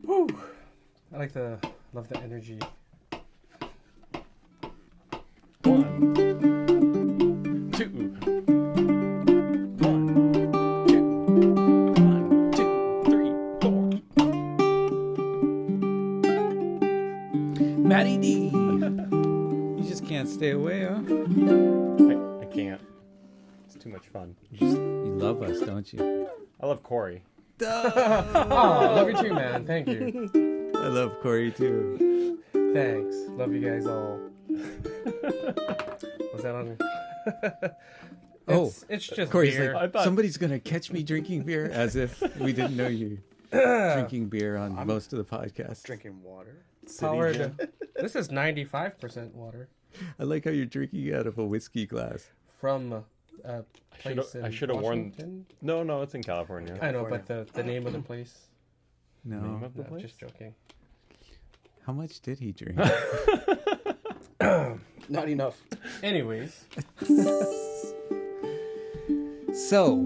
Whew. Love the energy. 1, 2. 1, 2. 1, 2, 3, 4. Matty D. You just can't stay away, huh? I can't. It's too much fun. You love us, don't you? I love Corey. Oh, love you too, man. Thank you. I love Corey too. Thanks. Love you guys all. Was that on? It's just Corey's beer. like, somebody's gonna catch me drinking beer, as if we didn't know you drinking beer on most of the podcast. Drinking water. Powered. This is 95% water I like how you're drinking out of a whiskey glass. from a place I in should have warned. Washington. No, it's in California. I know, but the name of the place. No. Name of the No, place? just joking. How much did he drink? Not enough. Anyways, So,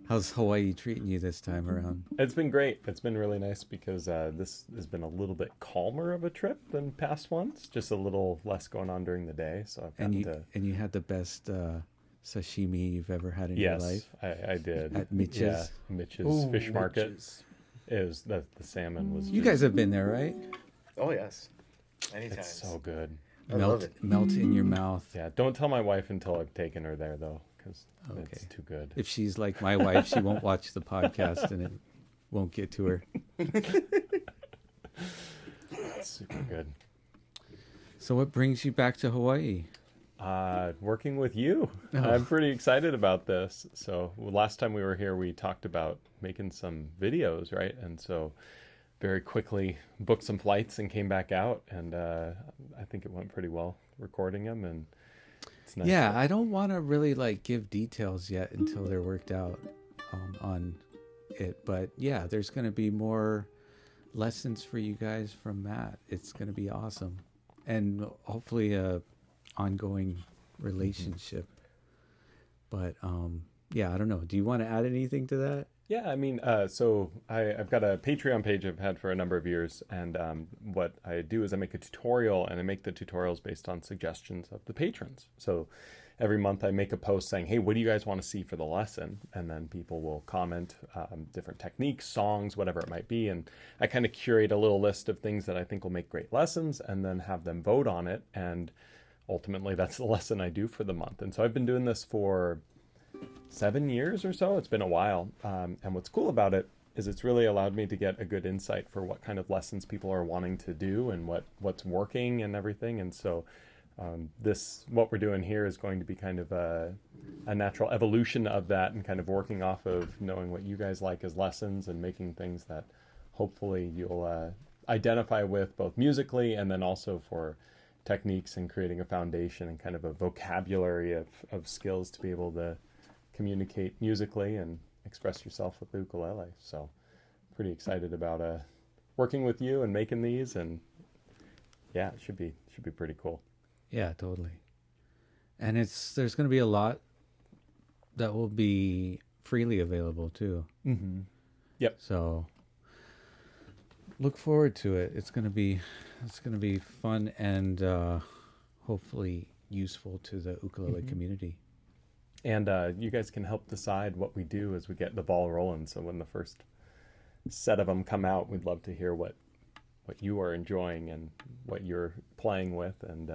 how's Hawaii treating you this time around? It's been great. It's been really nice because this has been a little bit calmer of a trip than past ones. Just a little less going on during the day. So I've gotten to... And you had the best sashimi you've ever had in your life? Yes, I did. At Mitch's? Yeah, Mitch's Ooh, Fish Market. Mitch's. It was the salmon was. You just- guys have been there, right? Oh yes. Many times. It's so good. I love it. Melt in your mouth. Yeah, don't tell my wife until I've taken her there though, because it's Okay. too good. If she's like my wife, she won't watch the podcast and it won't get to her. It's super good. So what brings you back to Hawaii? Working with you. Oh. I'm pretty excited about this. So last time we were here, we talked about making some videos, right? And so very quickly booked some flights and came back out. And I think it went pretty well recording them. And it's nice. Yeah, I don't want to really like give details yet until they're worked out on it. But yeah, there's going to be more lessons for you guys from Matt. It's going to be awesome. And hopefully a ongoing relationship. But yeah, I don't know. Do you want to add anything to that? Yeah, I mean, so I've got a Patreon page I've had for a number of years, and what I do is I make a tutorial, and I make the tutorials based on suggestions of the patrons. So every month I make a post saying, hey, what do you guys want to see for the lesson? And then people will comment different techniques, songs, whatever it might be, and I kind of curate a little list of things that I think will make great lessons, and then have them vote on it, and ultimately that's the lesson I do for the month. And so I've been doing this for 7 years or so. It's been a while. And what's cool about it is it's really allowed me to get a good insight for what kind of lessons people are wanting to do and what's working and everything. And so what we're doing here is going to be kind of a natural evolution of that, and kind of working off of knowing what you guys like as lessons and making things that hopefully you'll identify with both musically and then also for techniques, and creating a foundation and kind of a vocabulary of skills to be able to communicate musically and express yourself with the ukulele. So pretty excited about working with you and making these, and yeah, it should be pretty cool. Yeah, totally. And there's going to be a lot that will be freely available too. Mm-hmm. Yep. So look forward to it. It's going to be fun and hopefully useful to the ukulele community. And you guys can help decide what we do as we get the ball rolling. So when the first set of them come out, we'd love to hear what you are enjoying and what you're playing with, and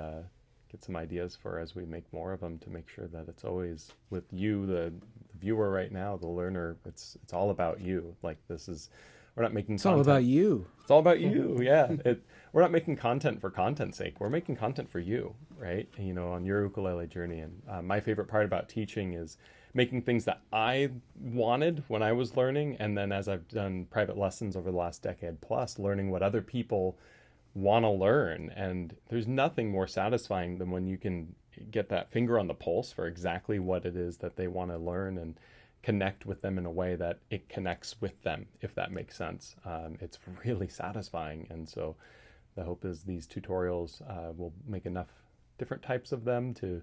get some ideas for as we make more of them, to make sure that it's always with you, the viewer right now, the learner. It's all about you. Like, we're not making It's content. all about you. It's all about you. Yeah. We're not making content for content's sake. We're making content for you, right? You know, on your ukulele journey. And my favorite part about teaching is making things that I wanted when I was learning. And then as I've done private lessons over the last decade plus, learning what other people want to learn. And there's nothing more satisfying than when you can get that finger on the pulse for exactly what it is that they want to learn, and connect with them in a way that it connects with them, if that makes sense. It's really satisfying. And so the hope is these tutorials will make enough different types of them to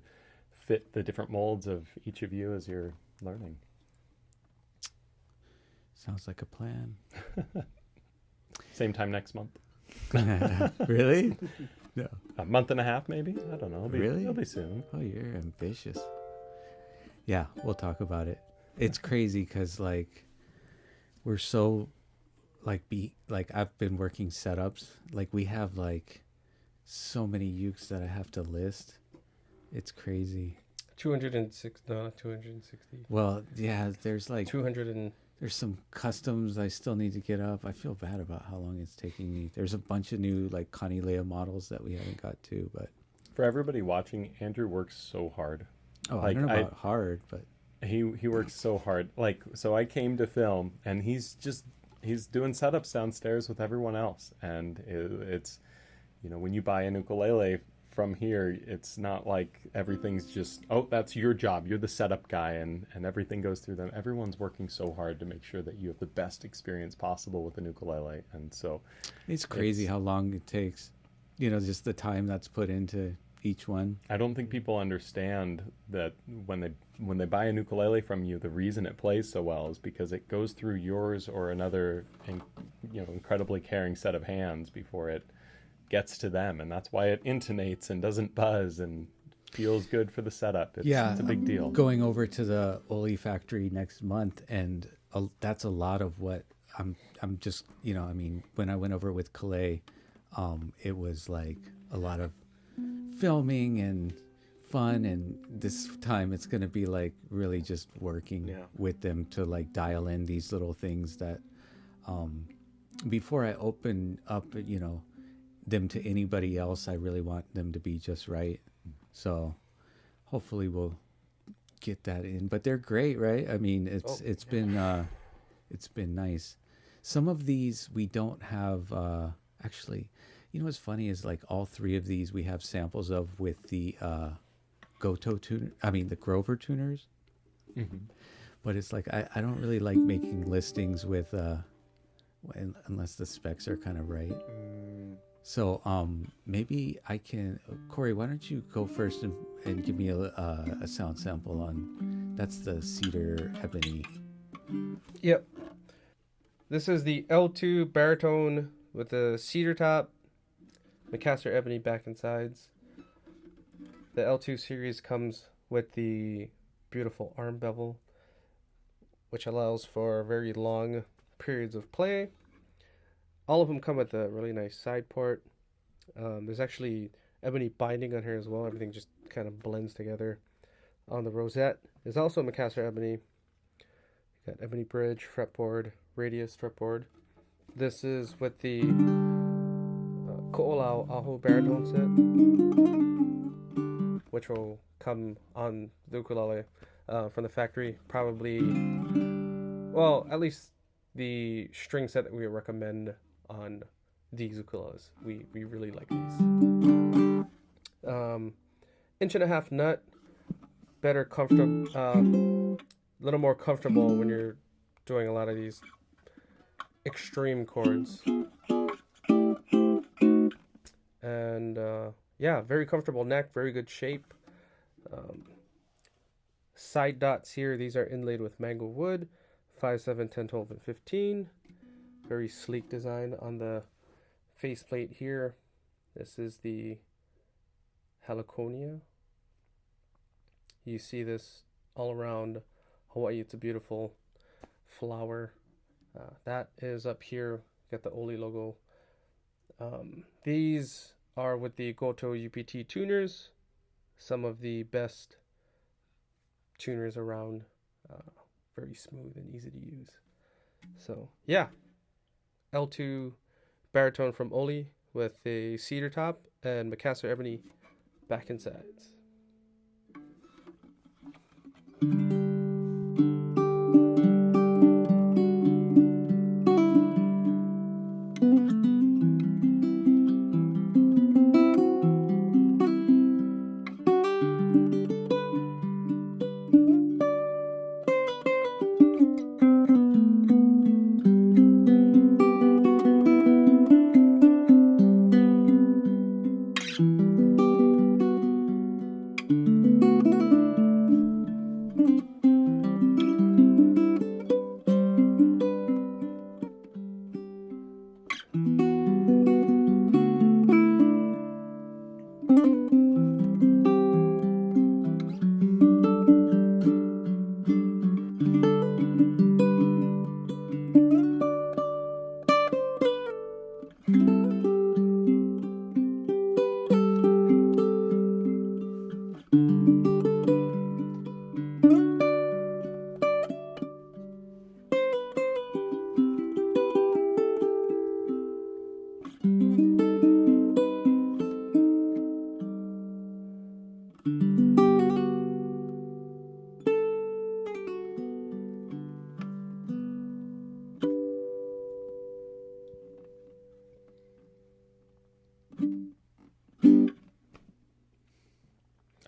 fit the different molds of each of you as you're learning. Sounds like a plan. Same time next month. Really? No. A month and a half, maybe. I don't know. Really? It'll be soon. Oh, you're ambitious. Yeah, we'll talk about it. It's crazy because like we're so like I've been working setups. Like we have like so many ukes that I have to list. It's crazy. 206, no, not 260. Well, yeah, there's like 200 and... There's some customs I still need to get up. I feel bad about how long it's taking me. There's a bunch of new like Kanile'a models that we haven't got to, but For everybody watching, Andrew works so hard. I Like, don't know about hard, but He works so hard. Like, so I came to film, and he's doing setups downstairs with everyone else, and it's, you know, when you buy an ukulele from here, it's not like everything's just, oh, that's your job, you're the setup guy, and everything goes through them. Everyone's working so hard to make sure that you have the best experience possible with an ukulele, and so it's crazy how long it takes. You know, just the time that's put into each one. I don't think people understand that when they buy an ukulele from you, the reason it plays so well is because it goes through yours or another, incredibly caring set of hands before it gets to them, and that's why it intonates and doesn't buzz and feels good for the setup. It's a big deal. Going over to the Oli factory next month, and that's a lot of what I'm just, I mean, when I went over with Kalei, it was like a lot of filming and fun, and this time it's going to be like really just working with them to like dial in these little things that before I open up them to anybody else, I really want them to be just right. So hopefully we'll get that in, but they're great, right? I mean, it's been nice. Some of these we don't have actually. What's funny is like all three of these we have samples of with the the Grover tuners. Mm-hmm. But it's like I don't really like making listings with unless the specs are kind of right. So maybe I can, Corey, why don't you go first and give me a sound sample on, that's the cedar ebony. Yep. This is the L2 baritone with the cedar top, Macassar ebony back and sides. The L2 series comes with the beautiful arm bevel, which allows for very long periods of play. All of them come with a really nice side port. There's actually ebony binding on here as well. Everything just kind of blends together. On the rosette is also Macassar ebony. You got ebony bridge, fretboard, radius fretboard. This is with the Ko'olau Aho baritone set, which will come on the ukulele from the factory. Probably, well, at least the string set that we recommend on these ukuleles. We really like these. 1.5 nut, better comfortable, little more comfortable when you're doing a lot of these extreme chords. And very comfortable neck, very good shape. Side dots here, these are inlaid with mango wood, 5, 7, 10, 12, and 15. Very sleek design on the faceplate here. This is the heliconia. You see this all around Hawaii. It's a beautiful flower. That is up here. Got the Oli logo. These are with the Goto UPT tuners. Some of the best tuners around. Very smooth and easy to use. So, yeah. L2 baritone from Oli with a cedar top and Macassar ebony back and sides.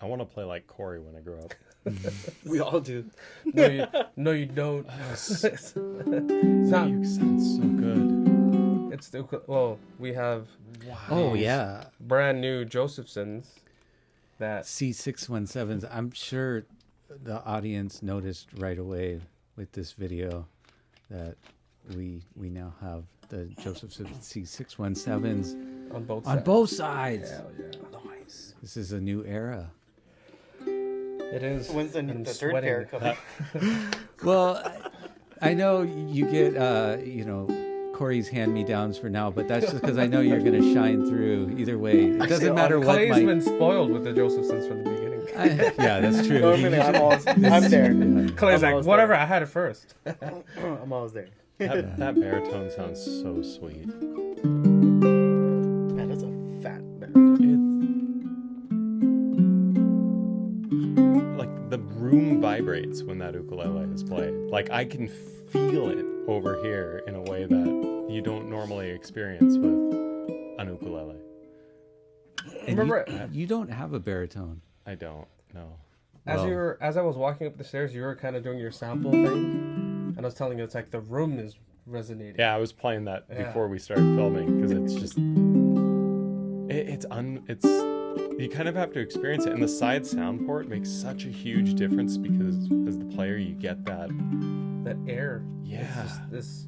I want to play like Corey when I grow up. We all do. No, you don't. It's not, you sound so good. It's the well, we have Oh yeah, brand new Josephsons that C617s. I'm sure the audience noticed right away with this video that we now have the Josephson C617s on both on sides. both sides. Hell yeah. Nice. This is a new era. It is. When's the I'm third sweating. pair coming? Well, I know you get Corey's hand-me-downs for now, but that's just because I know you're going to shine through either way. It doesn't matter what Kalei's my... been spoiled with the Josephsons from the beginning. Yeah, that's true. Normally, I'm there. Kalei's I'm like, always whatever, there. I had it first. I'm always there. That baritone sounds so sweet. Man, that's a fat baritone. It's like the room vibrates when that ukulele is played. Like I can feel it over here in a way that you don't normally experience with an ukulele. And Remember, you don't have a baritone. I don't know. as I was walking up the stairs, you were kind of doing your sample thing, and I was telling you it's like the room is resonating. Yeah, I was playing that Yeah. before we started filming because it's just it's you kind of have to experience it, and the side sound port makes such a huge difference because as the player you get that. That air. Yeah. It's just this.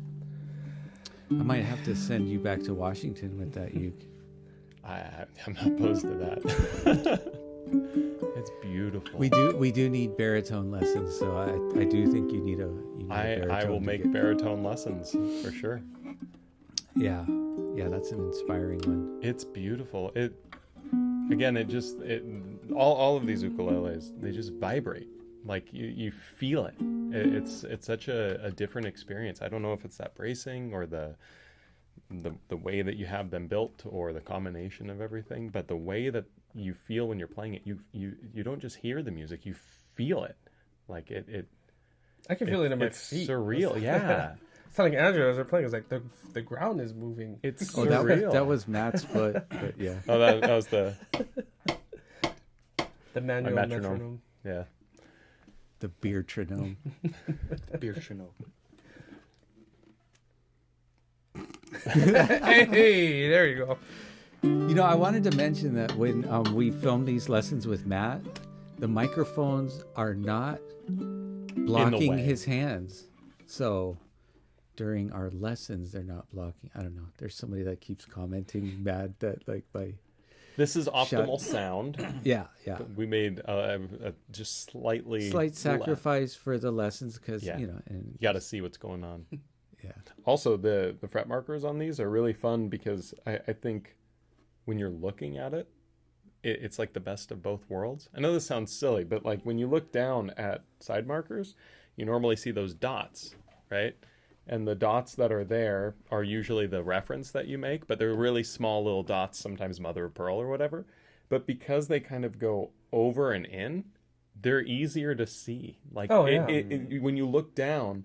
I might have to send you back to Washington with that uke. I'm not opposed to that. It's beautiful. We do need baritone lessons, so I do think you need a baritone. I will to make get- baritone lessons for sure. Yeah, that's an inspiring one. It's beautiful. All of these ukuleles, they just vibrate. Like you feel it. It's such a different experience. I don't know if it's that bracing or the way that you have them built or the combination of everything, but the way that you feel when you're playing it, you don't just hear the music, you feel it. Like it I can feel it in my it's feet. surreal. Yeah. It's telling Andrew as they're playing, it's like the ground is moving. It's Oh, surreal. that was Matt's foot, but yeah. Oh, that was the The manual metronome. metronome. yeah. The beer tronome. Beer Chanel. Hey, there you go. You know, I wanted to mention that when we filmed these lessons with Matt, the microphones are not blocking way. his hands. So during our lessons, they're not blocking. I don't know. There's somebody that keeps commenting mad that like by This is optimal sound. yeah. We made just slightly Slight less. sacrifice for the lessons because Yeah. and You got to see what's going on. yeah. Also, the fret markers on these are really fun because I think when you're looking at it, it's like the best of both worlds. I know this sounds silly, but like when you look down at side markers, you normally see those dots, right? And the dots that are there are usually the reference that you make, but they're really small little dots, sometimes mother of pearl or whatever. But because they kind of go over and in, they're easier to see. Like Oh, yeah. when you look down,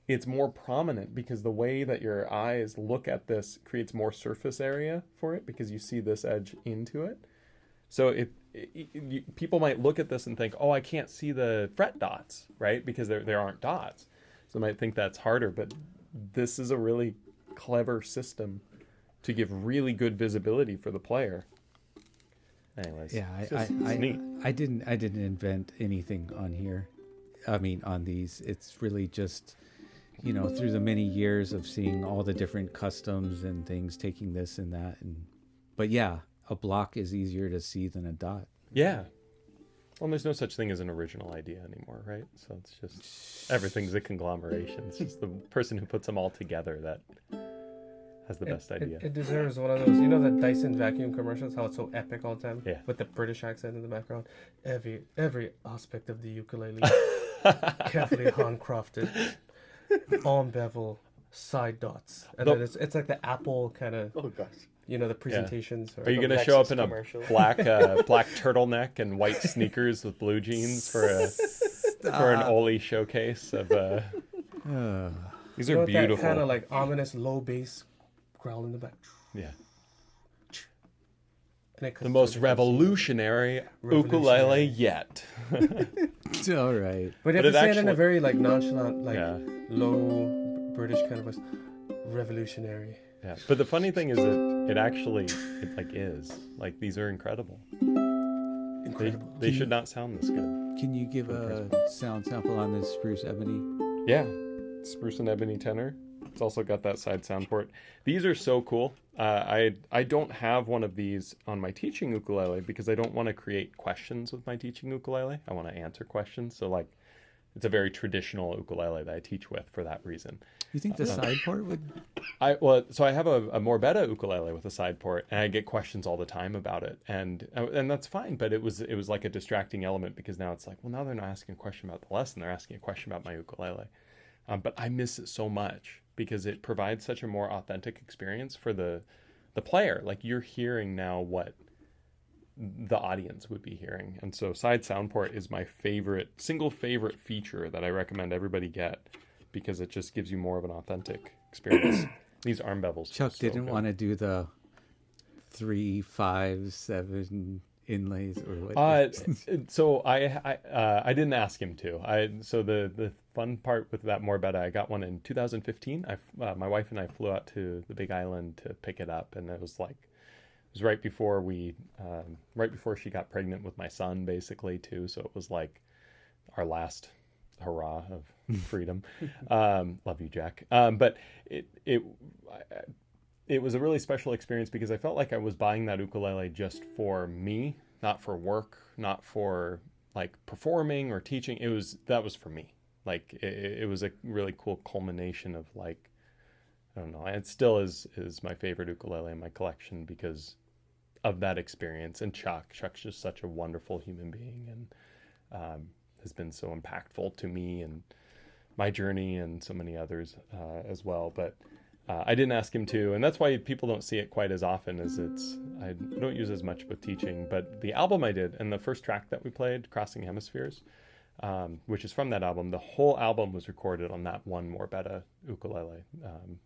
it's more prominent because the way that your eyes look at this creates more surface area for it because you see this edge into it. So people might look at this and think, oh, I can't see the fret dots, right? Because there aren't dots. So they might think that's harder, but this is a really clever system to give really good visibility for the player. Anyways, Yeah, it's neat. I didn't invent anything on here. I mean, on these, it's really just, through the many years of seeing all the different customs and things, taking this and that, but yeah, a block is easier to see than a dot. Yeah. Well, there's no such thing as an original idea anymore, right? So it's just everything's a conglomeration. It's just the person who puts them all together that has the best idea. It deserves one of those, the Dyson vacuum commercials, how it's so epic all the time? Yeah. With the British accent in the background. Every aspect of the ukulele, carefully handcrafted, on bevel, side dots. And then it's like the Apple kind of, Oh gosh. the presentations. Are you Or, going to show up Lexus in a commercial. black turtleneck and white sneakers with blue jeans for an Oli showcase of these are that beautiful. kind of like ominous low bass growl in the back. Yeah. The most revolutionary ukulele yet. All right. But you But have to it say it in a actually- very like nonchalant, like Yeah. low British kind of voice. Revolutionary. Yeah. But the funny thing is that it actually is. Like, these are incredible. Incredible. They should not sound this good. Can you give a sound sample on this spruce ebony? Yeah. Spruce and ebony tenor. It's also got that side sound port. These are so cool. I don't have one of these on my teaching ukulele because I don't want to create questions with my teaching ukulele. I want to answer questions. So, like, it's a very traditional ukulele that I teach with for that reason. You think the side port would? So I have a more beta ukulele with a side port, and I get questions all the time about it, and that's fine. But it was like a distracting element because now it's like, well, now they're not asking a question about the lesson; they're asking a question about my ukulele. But I miss it so much because it provides such a more authentic experience for the player. Like, you're hearing now what the audience would be hearing, and so side sound port is my single favorite feature that I recommend everybody get. Because it just gives you more of an authentic experience. These arm bevels. Chuck didn't want to do the 3, 5, 7 inlays or what? So I didn't ask him to. So the fun part with that more beta, I got one in 2015. My wife and I flew out to the Big Island to pick it up, and it was right before she got pregnant with my son, basically too. So it was like our last hurrah of freedom. Love you, Jack. But it was a really special experience because I felt like I was buying that ukulele just for me, not for work, not for like performing or teaching. That was for me. Like, it was a really cool culmination of, like, I don't know. It still is my favorite ukulele in my collection because of that experience. And Chuck's just such a wonderful human being, and has been so impactful to me and my journey and so many others as well. But I didn't ask him to, and that's why people don't see it quite as often as I don't use as much with teaching. But the album I did, and the first track that we played, Crossing Hemispheres, which is from that album, the whole album was recorded on that one more beta ukulele.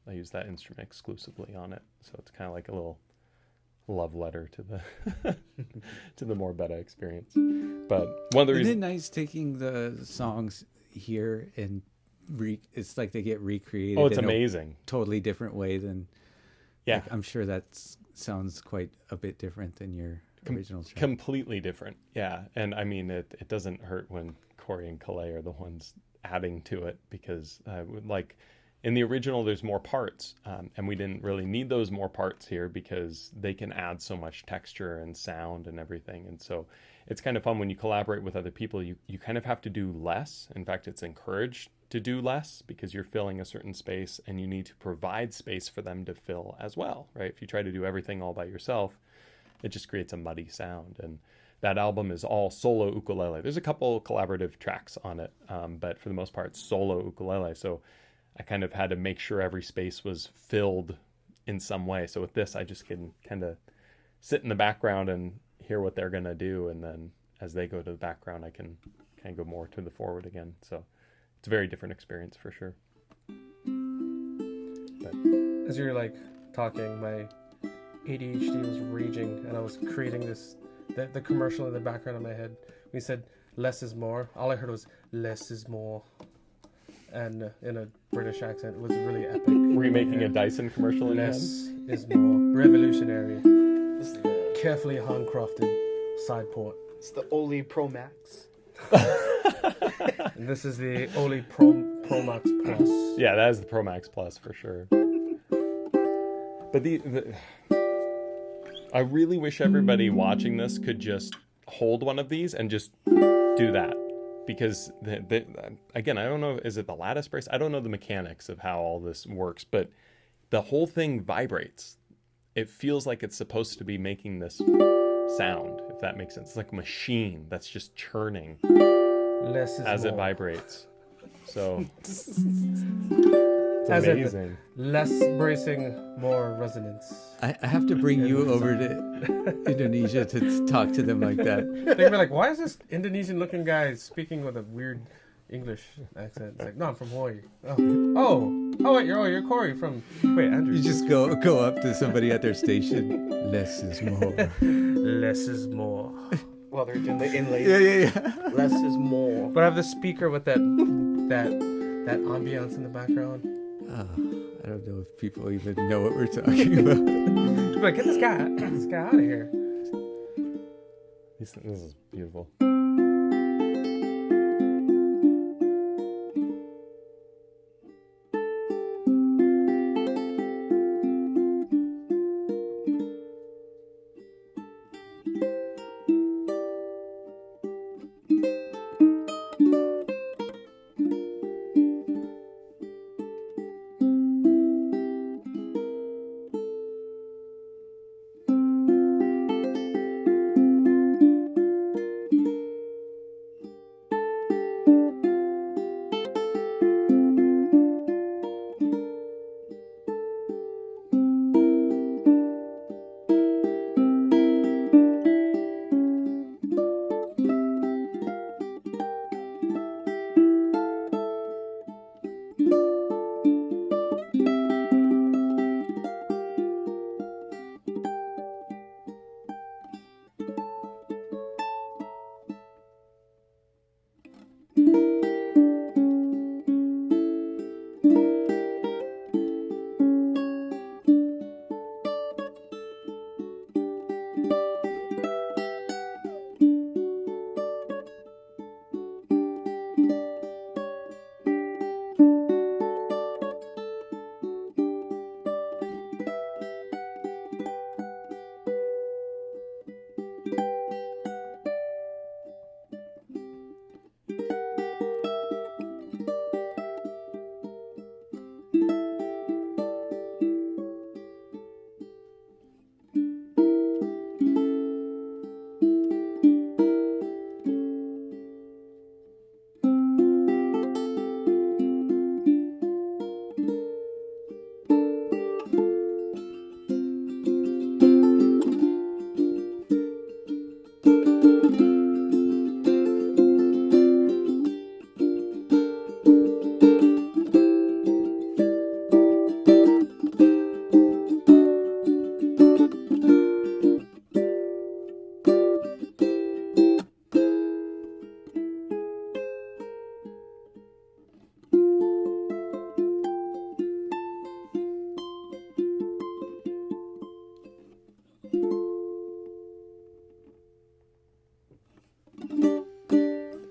I use that instrument exclusively on it, so it's kind of like a little love letter to the to the more beta experience. But one of the reasons, Isn't it nice taking the songs here and it's like they get recreated? oh, it's in amazing. a totally different way than. Yeah, Like, I'm sure that sounds quite a bit different than your original track. completely different. Yeah, and I mean it doesn't hurt when Corey and Kalei are the ones adding to it because like in the original there's more parts, and we didn't really need those more parts here because they can add so much texture and sound and everything. And so it's kind of fun when you collaborate with other people. You kind of have to do less. In fact, it's encouraged to do less because you're filling a certain space and you need to provide space for them to fill as well, right? If you try to do everything all by yourself, it just creates a muddy sound. And that album is all solo ukulele. There's a couple collaborative tracks on it, but for the most part, solo ukulele. So I kind of had to make sure every space was filled in some way. So with this, I just can kind of sit in the background and hear what they're going to do. And then as they go to the background, I can kind of go more to the forward again. So it's a very different experience for sure. But As you're like talking, my ADHD was raging, and I was creating the commercial in the background of my head. We said less is more. All I heard was less is more, and in a British accent, it was really epic. were you making a Dyson commercial in your head? Less is more. Revolutionary. This is the, Carefully handcrafted side port. it's the Oli Pro Max. And this is the Oli Pro Max Plus. Yeah, that is the Pro Max Plus for sure. But I really wish everybody watching this could just hold one of these and just do that. Because, again, I don't know, is it the lattice brace? I don't know the mechanics of how all this works, but the whole thing vibrates. It feels like it's supposed to be making this sound, if that makes sense. It's like a machine that's just churning Less is as more. it vibrates. So it's As in- amazing. Less bracing, more resonance. I have to bring you over to Indonesia to talk to them like that. They'd be like, why is this Indonesian-looking guy speaking with a weird English accent? It's like, no, I'm from Hawaii. Oh, wait, you're Corey from... Wait, Andrew. You just go up to somebody at their station. Less is more. less is more. While they're doing the inlays. yeah. Less is more. But I have the speaker with that ambiance in the background. I don't know if people even know what we're talking about. But get this guy out of here. This is beautiful.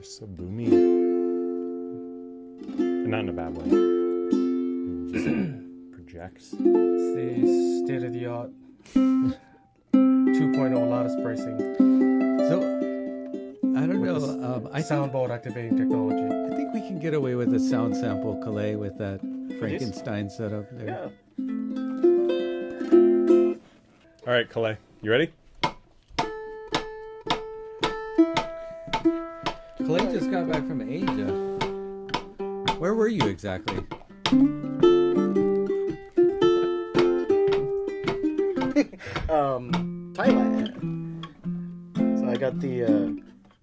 So boomy. And not in a bad way. It just projects. It's the state of the art 2.0 lattice pricing. So, I don't With know. I Soundboard activating technology. think we can get away with a sound sample, Kalei, with that Frankenstein setup there. Yeah. All right, Kalei, you ready? Kalei just got back from Asia. Where were you exactly? Thailand. So I got the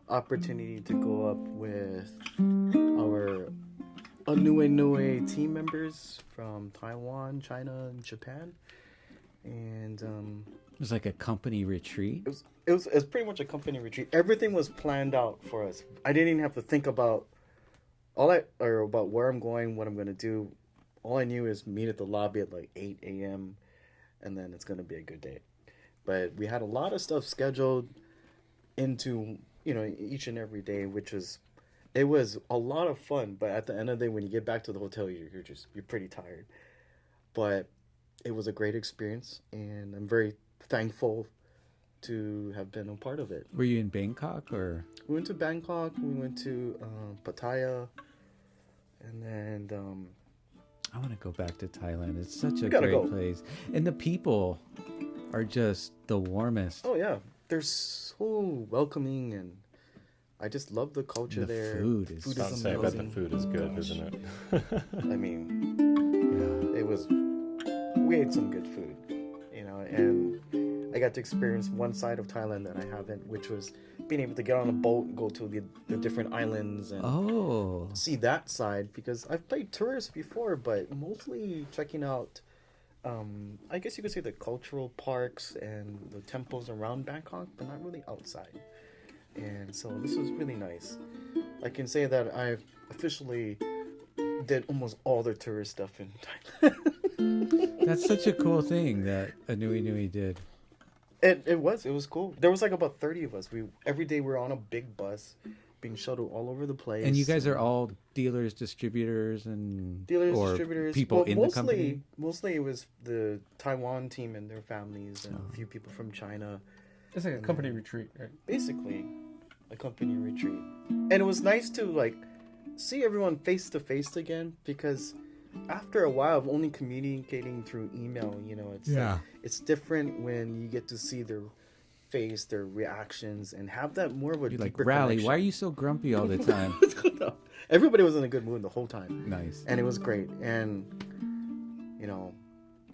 opportunity to go up with our Nue team members from Taiwan, China, and Japan. And It was like a company retreat. it was pretty much a company retreat. Everything was planned out for us. I didn't even have to think about about where I'm going, what I'm gonna do. All I knew is meet at the lobby at like 8 a.m. and then it's gonna be a good day. But we had a lot of stuff scheduled into each and every day, it was a lot of fun. But at the end of the day, when you get back to the hotel, you're pretty tired. But it was a great experience, and I'm very thankful to have been a part of it. Were you in Bangkok or? We went to Bangkok, we went to Pattaya, and then I want to go back to Thailand. It's such a gotta great go. place, and the people are just the warmest. oh yeah, they're so welcoming, and I just love the culture The there. food is I was about to say, I bet the food is good, isn't it? I mean, Yeah. we ate some good food, and I got to experience one side of Thailand that I haven't, which was being able to get on a boat, go to the different islands, and Oh, see that side, because I've played tourist before, but mostly checking out I guess you could say the cultural parks and the temples around Bangkok, but not really outside. And so this was really nice. I can say that I've officially did almost all the tourist stuff in Thailand. That's such a cool thing that Anui Nui did. It was cool. There was like about 30 of us. Every day we were on a big bus, being shuttled all over the place. And you guys are all dealers, distributors, or distributors, people in mostly, the company. Mostly it was the Taiwan team and their families, and a few people from China. It's like a company retreat, right? Basically, a company retreat, and it was nice to like see everyone face to face again, because after a while of only communicating through email, it's like, it's different when you get to see their face, their reactions, and have that more of a You're like, deeper Rally, connection. why are you so grumpy all the time? No. Everybody was in a good mood the whole time. Nice. And it was great. And,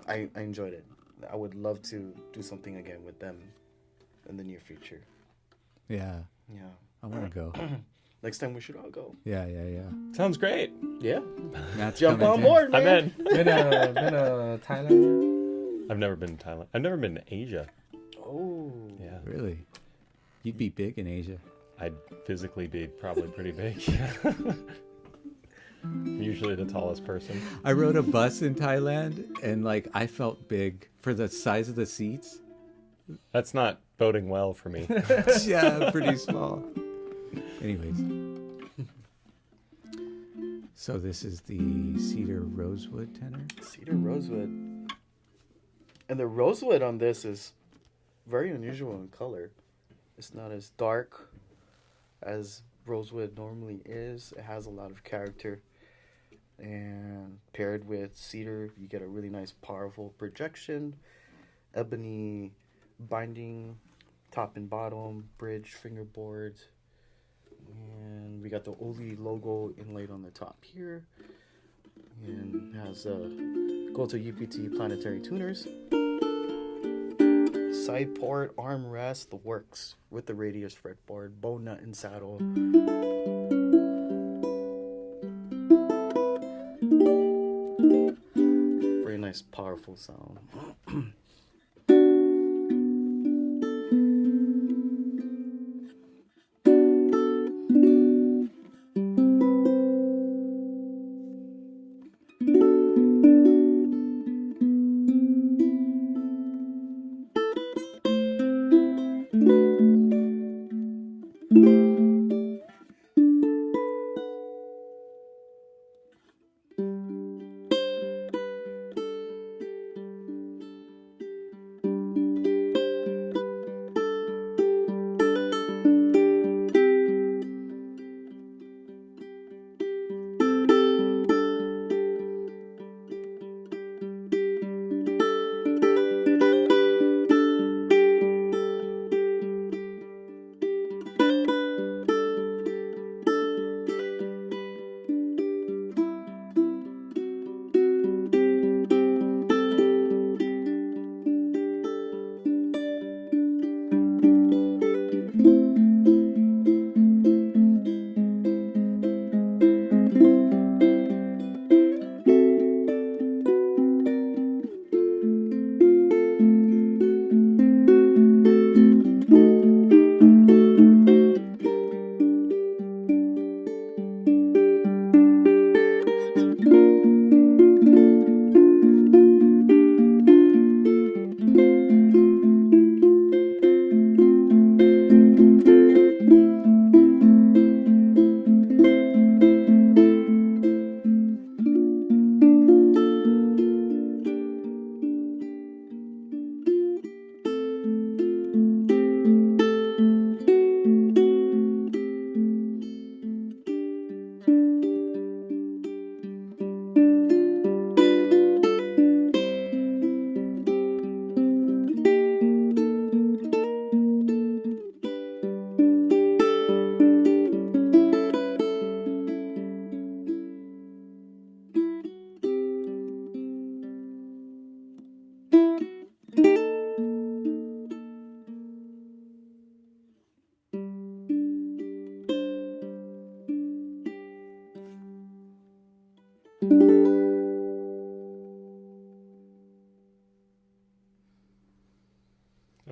I enjoyed it. I would love to do something again with them in the near future. Yeah. Yeah. I want to go. Next time we should all go. Yeah. Sounds great. Yeah. Matt's Jump coming on too. board, man. I'm in. Been to Thailand? I've never been to Thailand. I've never been to Asia. Oh. Yeah. Really? You'd be big in Asia. I'd physically be probably pretty big. Usually the tallest person. I rode a bus in Thailand, and like I felt big for the size of the seats. That's not boding well for me. Yeah, pretty small. Anyways. So this is the cedar rosewood tenor. Cedar rosewood. And the rosewood on this is very unusual in color. It's not as dark as rosewood normally is. It has a lot of character. And paired with cedar, you get a really nice, powerful projection. Ebony binding, top and bottom, bridge, fingerboard. And we got the Oli logo inlaid on the top here. And has Go to UPT planetary tuners. Side port, armrest, the works with the radius fretboard, bow nut and saddle. Very nice, powerful sound.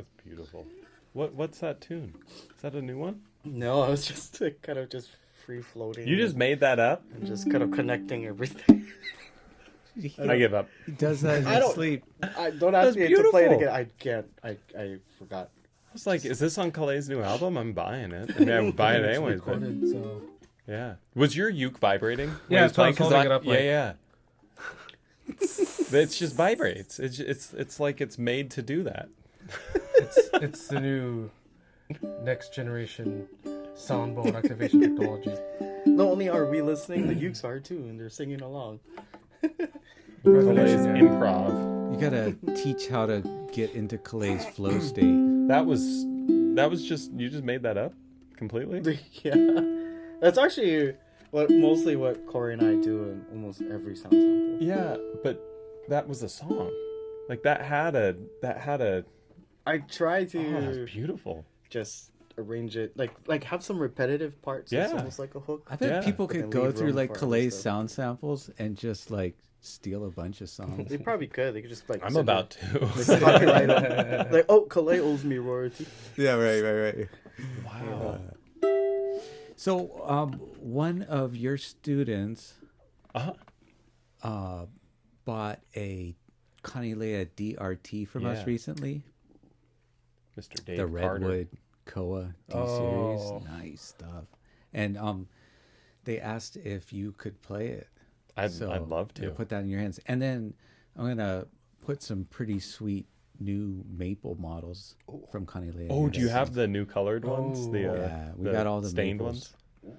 That's beautiful. What's that tune? Is that a new one? No, I was just kind of just free floating. You just made that up? and just kind of connecting everything. I give up. He does that in I his don't sleep. I don't ask That's me to play it beautiful. again. I can't. I forgot. I was like, is this on Kalei's new album? I'm buying it. I mean, I would buy it It's anyways, but recorded, so yeah. Was your uke vibrating? when Yeah, he was that's why I was playing? 'Cause holding it up like- Yeah. It just vibrates. It's like it's made to do that. it's the new next generation soundboard activation technology. Not only are we listening, the ukes are too, and they're singing along. Kalei's Revelation. Yeah. improv. You gotta teach how to get into Kalei's flow state. That was just you just made that up completely. Yeah, that's actually mostly what Corey and I do in almost every sound sample. Yeah, but that was a song. Like that had a. I try Oh, to that's beautiful. just arrange it like have some repetitive parts. Yeah. It's almost like a hook. I bet Yeah. people But could then go leave through room like for other Kalei's stuff. sound samples and just like steal a bunch of songs. They probably could. They could just like. I'm sit about there, to. like, copyright them. Like, oh, Kalei owes me royalty. Yeah, right. Wow. So, one of your students Uh-huh. bought a Kanile'a DRT from us Yeah. recently. Mr. Dave The Carter. Redwood Koa D Oh. series. Nice stuff. And they asked if you could play it. I'd So love I'm gonna to. put that in your hands. And then I'm gonna put some pretty sweet new maple models from Kanile'a. Oh, do you have the new colored ones? The Yeah, we got all the stained maples. ones.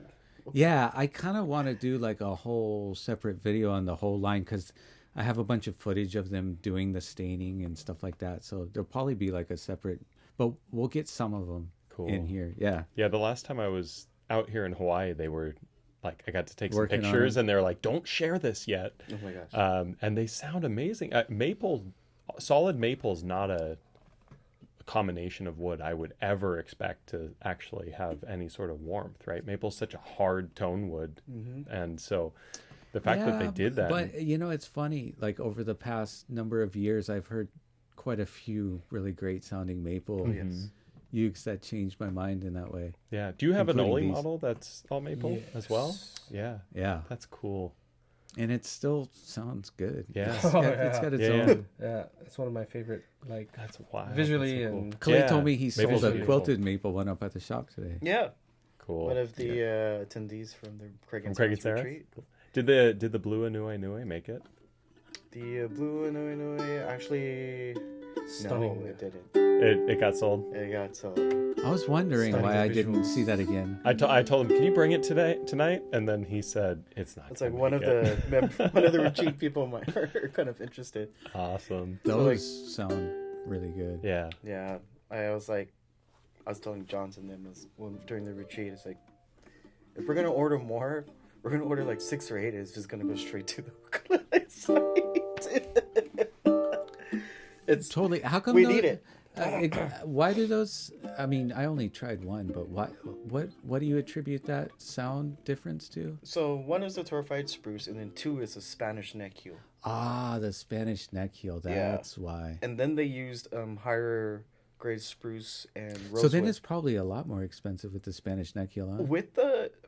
Yeah, I kind of want to do like a whole separate video on the whole line because I have a bunch of footage of them doing the staining and stuff like that. So there'll probably be like a separate, but we'll get some of them Cool. in here. Yeah. Yeah, the last time I was out here in Hawaii, they were like, I got to take some Working on pictures, it. and they were like, "Don't share this yet." Oh my gosh. And they sound amazing. Solid maple is not a combination of wood I would ever expect to actually have any sort of warmth, right? Maple's such a hard tone wood, and so the fact that they did that, But you know, it's funny. Like over the past number of years, I've heard quite a few really great sounding maple Yes. ukes that changed my mind in that way. yeah. Do you have an Including Oli these. model that's all maple as well? Yeah, Yeah. that's cool. And it still sounds good. Yeah. It's got its Yeah. own. Yeah, it's one of my favorite. Like That's wild. Visually That's so and- Kalei Yeah, told me he maple's sold a beautiful. quilted maple one up at the shop today. Yeah. cool. One of the attendees from the Craig and From Craig and Sarah's Sarah's? retreat. Did the blue Anui Nui make it? The blue Inui actually. Stunning. No, it didn't. It got sold. It got so. I was wondering Stunning why I didn't visuals. see that again. I told him, "Can you bring it tonight?" And then he said, "It's not." It's like gonna one of make it." one of the retreat people might are kind of interested. Awesome. Those sound really good. Yeah. Yeah, I was telling Johnson them during the retreat. It's like, if we're gonna order more, we're gonna order like 6 or 8. It's just gonna go straight to the ukulele site. It's Totally. How come we those- need it. Why do those? I mean, I only tried one, but why? What do you attribute that sound difference to? So one is the torrefied spruce, and then 2 is a Spanish neck heel. Ah, the Spanish neck heel. That's why. And then they used higher grade spruce and rosewood. So then it's probably a lot more expensive with the Spanish neck heel, huh?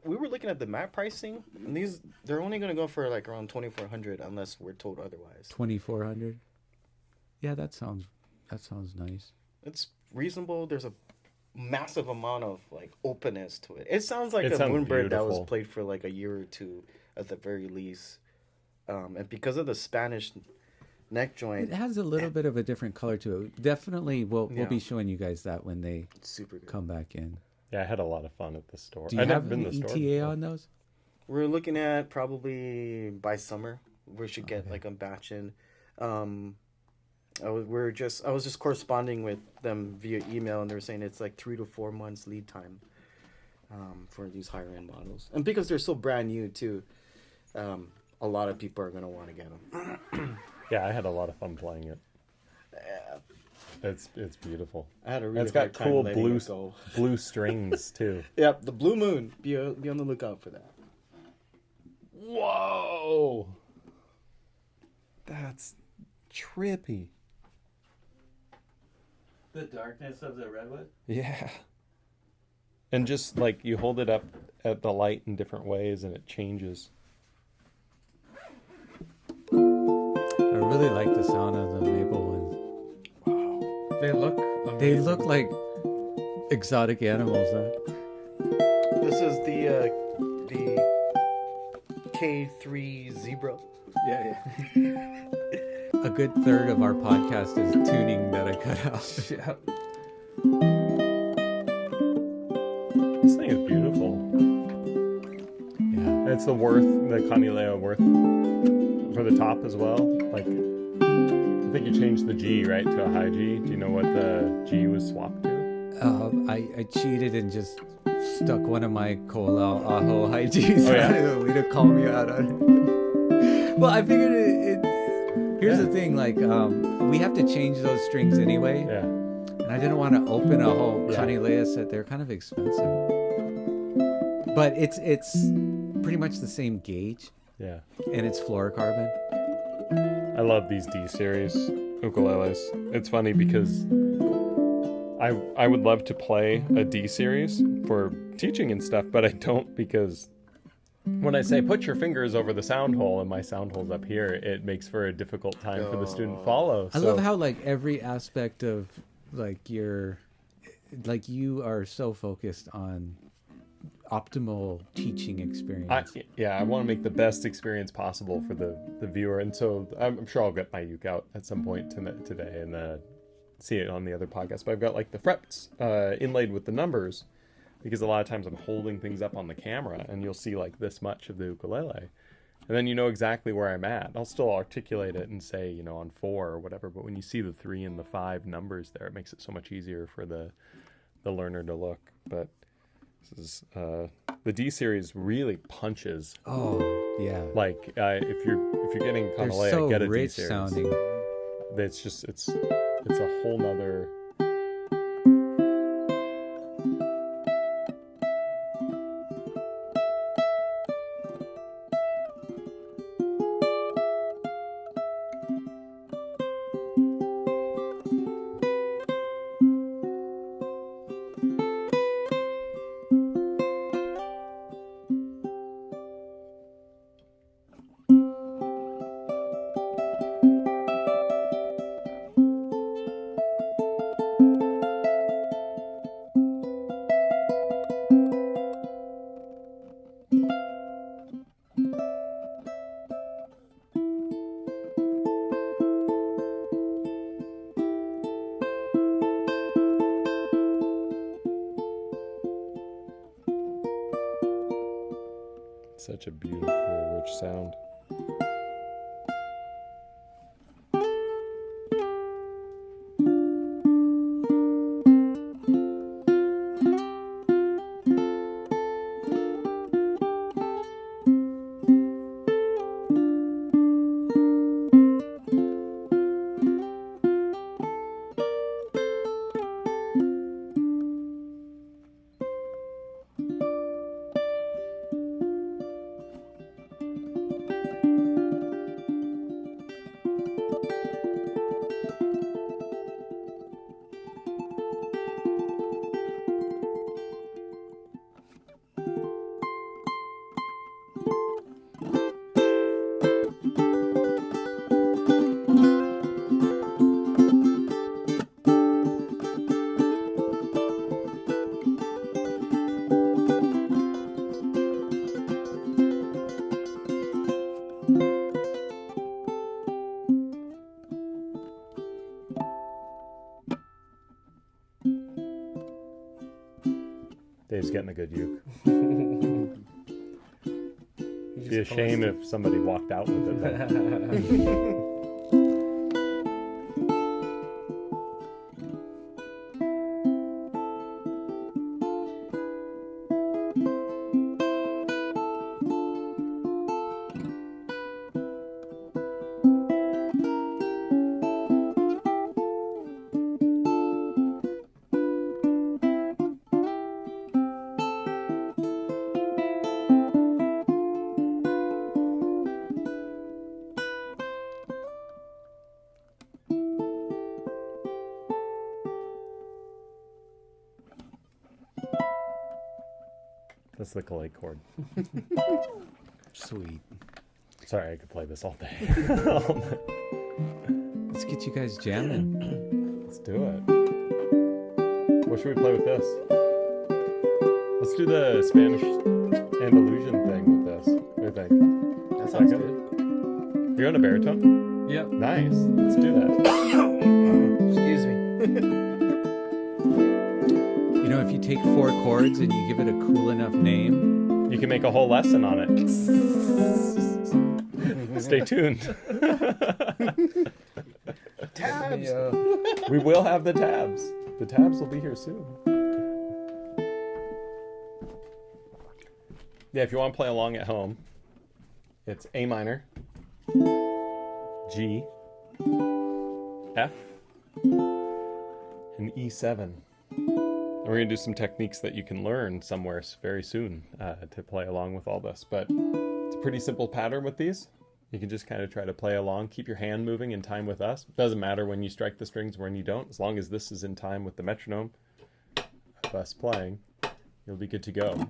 We were looking at the mat pricing, and they're only gonna go for like around 2,400 unless we're told otherwise. 2,400. Yeah, that sounds nice. It's reasonable. There's a massive amount of like openness to it. It sounds like It a sounds moonbird that was beautiful. played for like a year or 2 at the very least. And because of the Spanish neck joint, It has a little bit of a different color to it. Definitely, we'll Yeah. be showing you guys that when they it's super good. come back in. Yeah, I had a lot of fun at the store. Do you I've never have been any to the store. ETA before. on those? We're looking at probably by summer we should get like a batch in. I was just corresponding with them via email, and they were saying it's like 3 to 4 months lead time for these higher end models, and because they're so brand new too, a lot of people are gonna want to get them. Yeah, I had a lot of fun playing it. It's beautiful. I had a really And it's got hard time cool letting it go. blue strings too. Yep, the blue moon. Be on the lookout for that. Whoa, that's trippy. The darkness of the redwood? Yeah. And just like you hold it up at the light in different ways and it changes. I really like the sound of the maple ones. They look They amazing. look like exotic animals, huh? This is the K3 zebra. Yeah. A good third of our podcast is tuning that I cut out. Yeah. This thing is beautiful. Yeah. It's the Kanile'a worth for the top as well. Like, I think you changed the G, right, to a high G. Do you know what the G was swapped to? I cheated and just stuck one of my Kolau Aho high Gs Oh, yeah? on it. Way to call me out on it. Well, I figured here's the thing, like, we have to change those strings anyway. Yeah. And I didn't want to open a whole Kanile'a set. They're kind of expensive. But it's pretty much the same gauge. Yeah. And it's fluorocarbon. I love these D series ukuleles. It's funny because I would love to play a D series for teaching and stuff, but I don't, because when I say put your fingers over the sound hole and my sound hole's up here, it makes for a difficult time for the student to follow. I love how like every aspect of like you are so focused on optimal teaching experience. I want to make the best experience possible for the viewer, and so I'm sure I'll get my uke out at some point today and see it on the other podcast. But I've got like the frets inlaid with the numbers, because a lot of times I'm holding things up on the camera and you'll see like this much of the ukulele, and then you know exactly where I'm at. I'll still articulate it and say, you know, on 4 or whatever, but when you see the 3 and the 5 numbers there, it makes it so much easier for the learner to look. But this is the D series really punches. Oh yeah, Like if you're getting they're Kanile'a, so get a rich D series. sounding. It's just it's a whole nother. Such a beautiful, rich sound. Dave's getting a good uke. It'd be a shame if somebody walked out with it then. That's the Kalei chord. Sweet. Sorry, I could play this all day. Let's get you guys jamming. Let's do it. What should we play with this? Let's do the Spanish Andalusian thing with this. What do you think? That sounds Like it? good. You're on a baritone? Yep. Nice. Let's do that. Excuse me. You know, if you take 4 chords and you give it a cool enough name, You can make a whole lesson on it. Stay tuned. Tabs. We will have the tabs. The tabs will be here soon. Yeah, if you want to play along at home, it's A minor, G, F, and E7. And we're going to do some techniques that you can learn somewhere very soon to play along with all this. But it's a pretty simple pattern with these. You can just kind of try to play along, keep your hand moving in time with us. It doesn't matter when you strike the strings or when you don't. As long as this is in time with the metronome of us playing, you'll be good to go.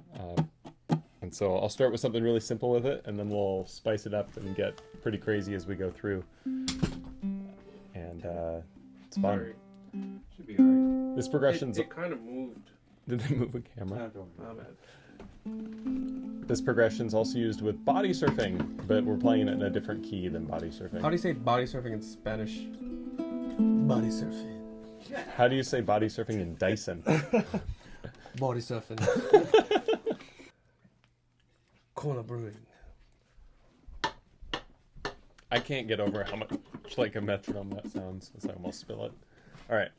And so I'll start with something really simple with it, and then we'll spice it up and get pretty crazy as we go through. And it's fun. Sorry. Should be alright. This progression's... It kind of moved. Did they move a camera? My bad. This progression's also used with body surfing, but we're playing it in a different key than body surfing. How do you say body surfing in Spanish? Body surfing. How do you say body surfing in Dyson? Body surfing. Kona brewing. I can't get over how much like a metronome that sounds, so I almost spill it. All right.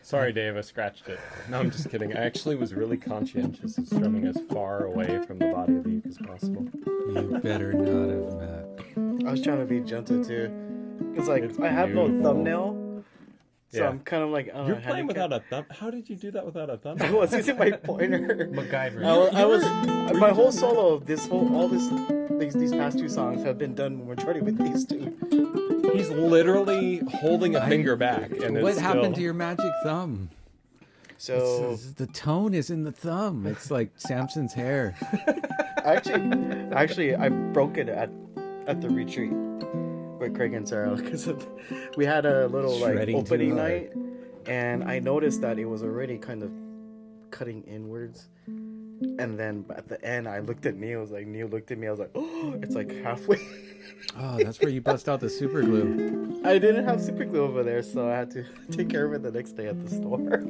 Sorry, Dave, I scratched it. No, I'm just kidding. I actually was really conscientious of strumming as far away from the body of the uke as possible. You better not have, Matt. I was trying to be gentle too, because like It's I have no beautiful. thumbnail, so Yeah. I'm kind of like You're playing without a thumb. How did you do that without a thumb? I was using my pointer. MacGyver. I was my whole solo of these past two songs have been done majority with these two. He's literally holding a finger back, and What it's happened still... to your magic thumb? So The tone is in the thumb. It's like Samson's hair. actually, I broke it at the retreat with Craig and Sarah because we had a little like Shredding opening too hard. night, and I noticed that it was already kind of cutting inwards. And then at the end, I looked at Neil. Neil looked at me. I was like, oh, it's like halfway. Oh, that's where you bust out the super glue. I didn't have super glue over there, so I had to take care of it the next day at the store.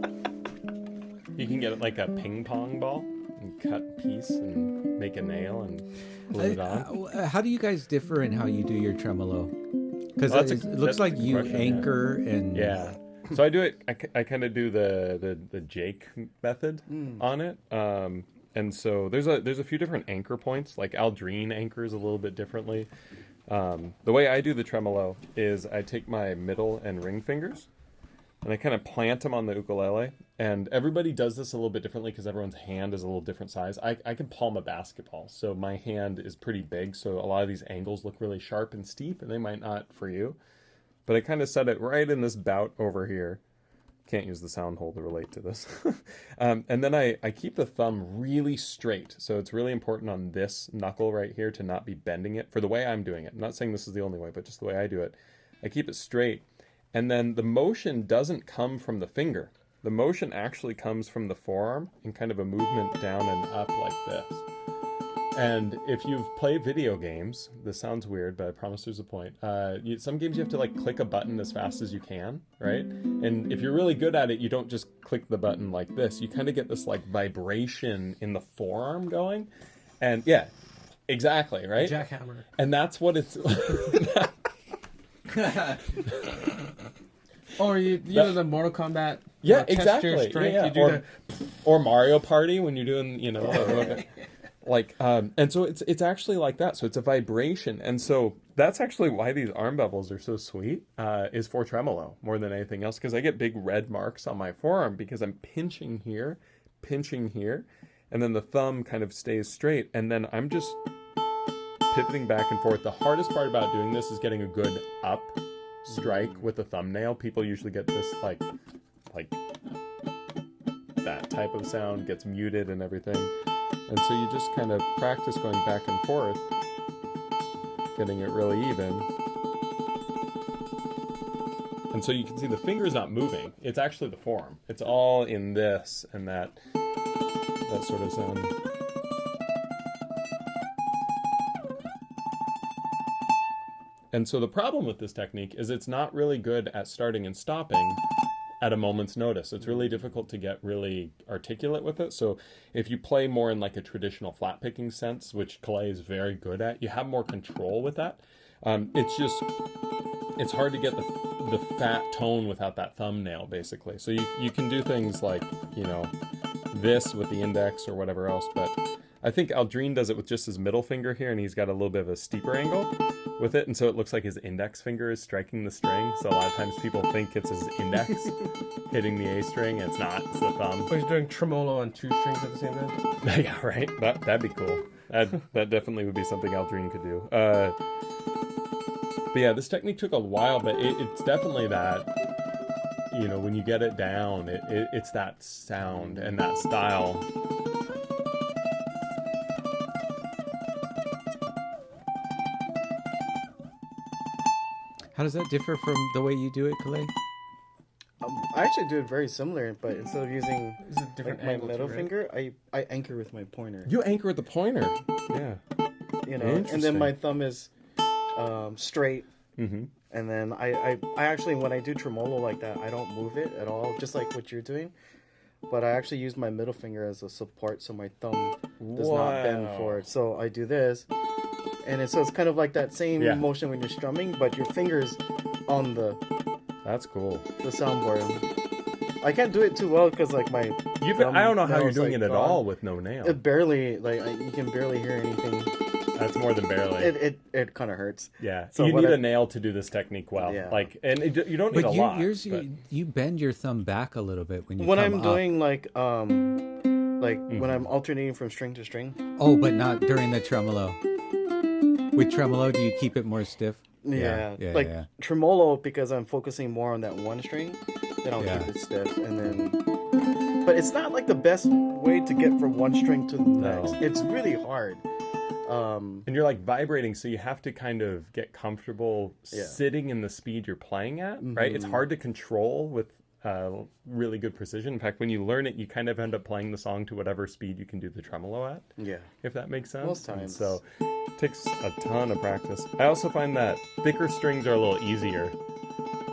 You can get it like a ping pong ball and cut a piece and make a nail and glue it on. How do you guys differ in how you do your tremolo? Because Well, it looks like you question, yeah. anchor and Yeah. So I do it. I kind of do the Jake method on it. And so there's a few different anchor points. Like Aldrine anchors a little bit differently. The way I do the tremolo is I take my middle and ring fingers and I kind of plant them on the ukulele. And everybody does this a little bit differently because everyone's hand is a little different size. I can palm a basketball, so my hand is pretty big. So a lot of these angles look really sharp and steep, and they might not for you. But I kind of set it right in this bout over here. Can't use the sound hole to relate to this. And then I keep the thumb really straight. So it's really important on this knuckle right here to not be bending it for the way I'm doing it. I'm not saying this is the only way, but just the way I do it. I keep it straight. And then the motion doesn't come from the finger. The motion actually comes from the forearm in kind of a movement down and up like this. And if you've played video games, this sounds weird, but I promise there's a point. Some games you have to like click a button as fast as you can, right? And if you're really good at it, you don't just click the button like this. You kind of get this like vibration in the forearm going. And yeah, exactly, right? Jackhammer. And that's what it's... Or you know the Mortal Kombat. Yeah, test your exactly. strength, Yeah, you do or, or Mario Party when you're doing, like, and so it's actually like that. So it's a vibration. And so that's actually why these arm bevels are so sweet, is for tremolo more than anything else. Because I get big red marks on my forearm because I'm pinching here, and then the thumb kind of stays straight. And then I'm just pivoting back and forth. The hardest part about doing this is getting a good up strike with the thumbnail. People usually get this like that type of sound gets muted and everything. And so you just kind of practice going back and forth, getting it really even. And so you can see the finger's not moving. It's actually the forearm. It's all in this and that sort of sound. And so the problem with this technique is it's not really good at starting and stopping at a moment's notice. It's really difficult to get really articulate with it. So if you play more in like a traditional flat picking sense, which Kalei is very good at, you have more control with that. It's hard to get the fat tone without that thumbnail, basically. So you can do things like, this with the index or whatever else, but I think Aldrine does it with just his middle finger here, and he's got a little bit of a steeper angle with it, and so it looks like his index finger is striking the string. So a lot of times people think it's his index hitting the A string, and it's not. It's the thumb. Or he's doing tremolo on two strings at the same time. Yeah, right? That'd be cool. That definitely would be something Aldrine could do. But yeah, this technique took a while, but it's definitely that, when you get it down, it's that sound and that style. How does that differ from the way you do it, Kalei? I actually do it very similar, but instead of using This is a different my angle too, middle right? finger, I anchor with my pointer. You anchor with the pointer. Yeah. And Interesting. then my thumb is straight. Mm-hmm. And then I actually, when I do tremolo like that, I don't move it at all, just like what you're doing. But I actually use my middle finger as a support, so my thumb does not bend Wow. forward. So I do this, and so it's kind of like that same Yeah. motion when you're strumming, but your fingers on the That's cool. soundboard. I can't do it too well because like my. I don't know how you're nail's, doing like, it at gone. all with no nail. It barely you can barely hear anything. That's more than barely. It kind of hurts. Yeah, So you what need I- a nail to do this technique well. Yeah. Like, and you don't need But a lot. yours, but- you bend your thumb back a little bit when you When come I'm up. doing like when I'm alternating from string to string. Oh, but not during the tremolo. With tremolo, do you keep it more stiff? Yeah, yeah, like yeah. tremolo because I'm focusing more on that one string. Then I'll Yeah. keep it stiff, and then. But it's not like the best way to get from one string to the next. It's really hard. And you're like vibrating, so you have to kind of get comfortable sitting in the speed you're playing at, right? It's hard to control with really good precision. In fact, when you learn it, you kind of end up playing the song to whatever speed you can do the tremolo at. Yeah. If that makes sense. Most And times. so it takes a ton of practice. I also find that thicker strings are a little easier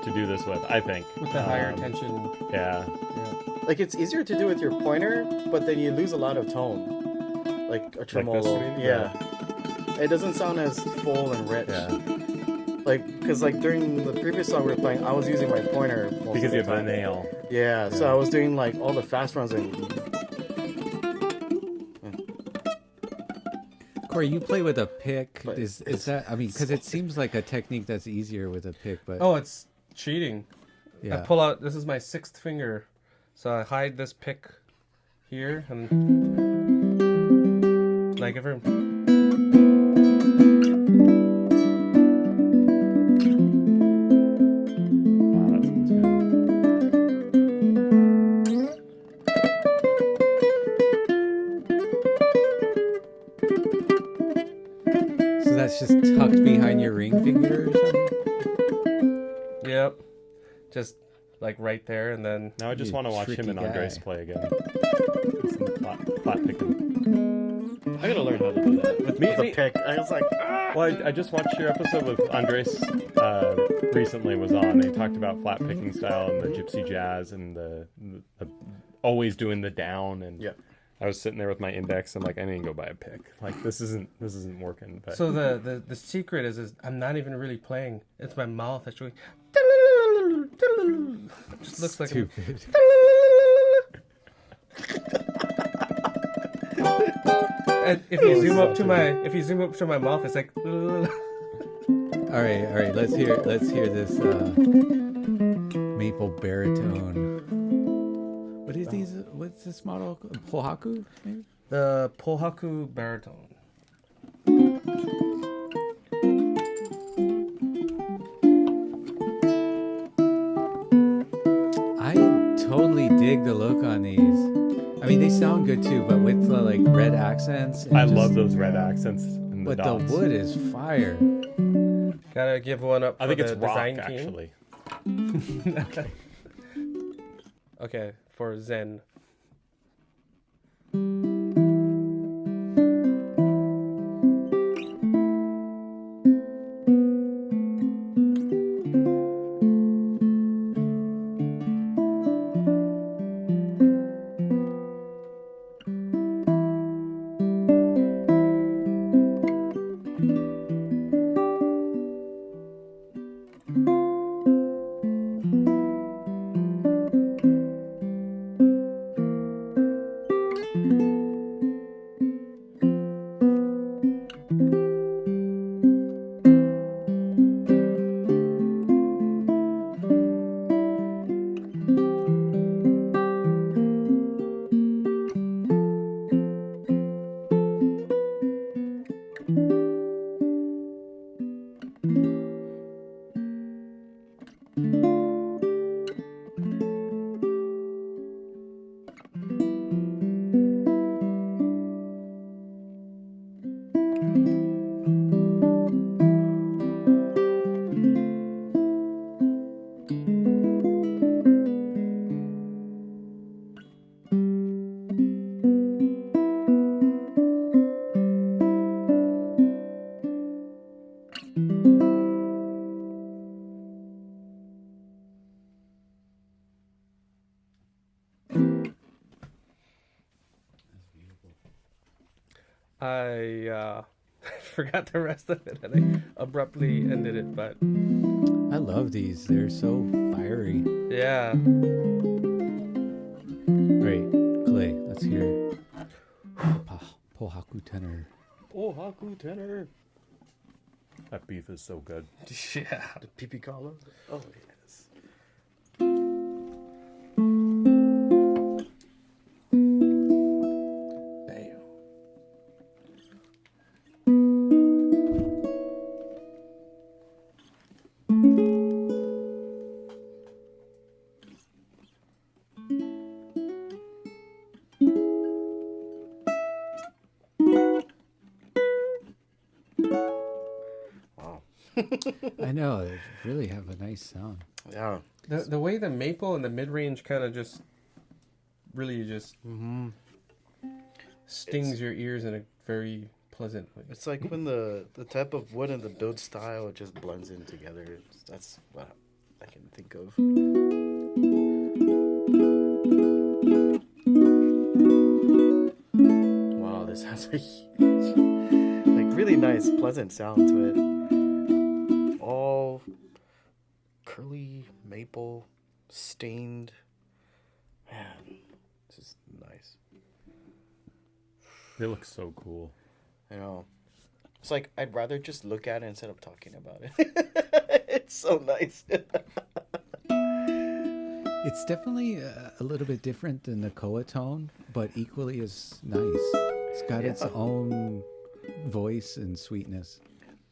to do this with, I think. With the higher tension. Yeah. Like it's easier to do with your pointer, but then you lose a lot of tone. Like a tremolo. you mean? Yeah. It doesn't sound as full and rich. Yeah. Like, because like during the previous song we were playing, I was using my pointer most Because of you the have the time. nail. Yeah, so I was doing like all the fast runs and Corey, you play with a pick. But Is it's- that? I mean, because it seems like a technique that's easier with a pick, but Oh, it's cheating. I yeah. pull out. This is my 6th finger, so I hide this pick here and like if Wow, that sounds good. So that's just tucked behind your ring finger or something. Yep, just like right there, and then Now I just You want to watch tricky him and Andres guy. play again. Some flat picking. I gotta learn how to do that with Me- the pick. I was like, Well, I just watched your episode with Andres recently was on. They talked about flat picking style and the gypsy jazz and the always doing the down. And yeah. I was sitting there with my index and like, I need to go buy a pick. Like this isn't working. But so the secret is I'm not even really playing. It's my mouth actually. Just looks like I'm- Stupid. And if you zoom up to my mouth, it's like. All right. Let's hear this maple baritone. What is these? What's this model? Pohaku, maybe? The Pohaku baritone. I totally dig the look on these. I mean, they sound good too, but with the like red accents. and I just- love those red accents and the But dots. the wood is fire. Gotta give one up. I for think it's the rock design actually. King. Okay, for Zen. I forgot the rest of it and I abruptly ended it, but I love these. They're so fiery. yeah. Pohaku tenor. Pohaku tenor. That beef is so good. Yeah. The pee collar. Oh yes. Bam. Wow. I know, they really have a nice sound. Yeah. The way the maple and the mid range kind of just really just stings your ears in a very pleasant way. It's like when the type of wood and the build style just blends in together. That's what I can think of. Wow, this has a huge, like really nice, pleasant sound to it. All curly maple, stained. Man, this is nice. They look so cool. I know. It's like I'd rather just look at it instead of talking about it. It's so nice. It's definitely a little bit different than the Koa tone, but equally as nice. It's got its own voice and sweetness.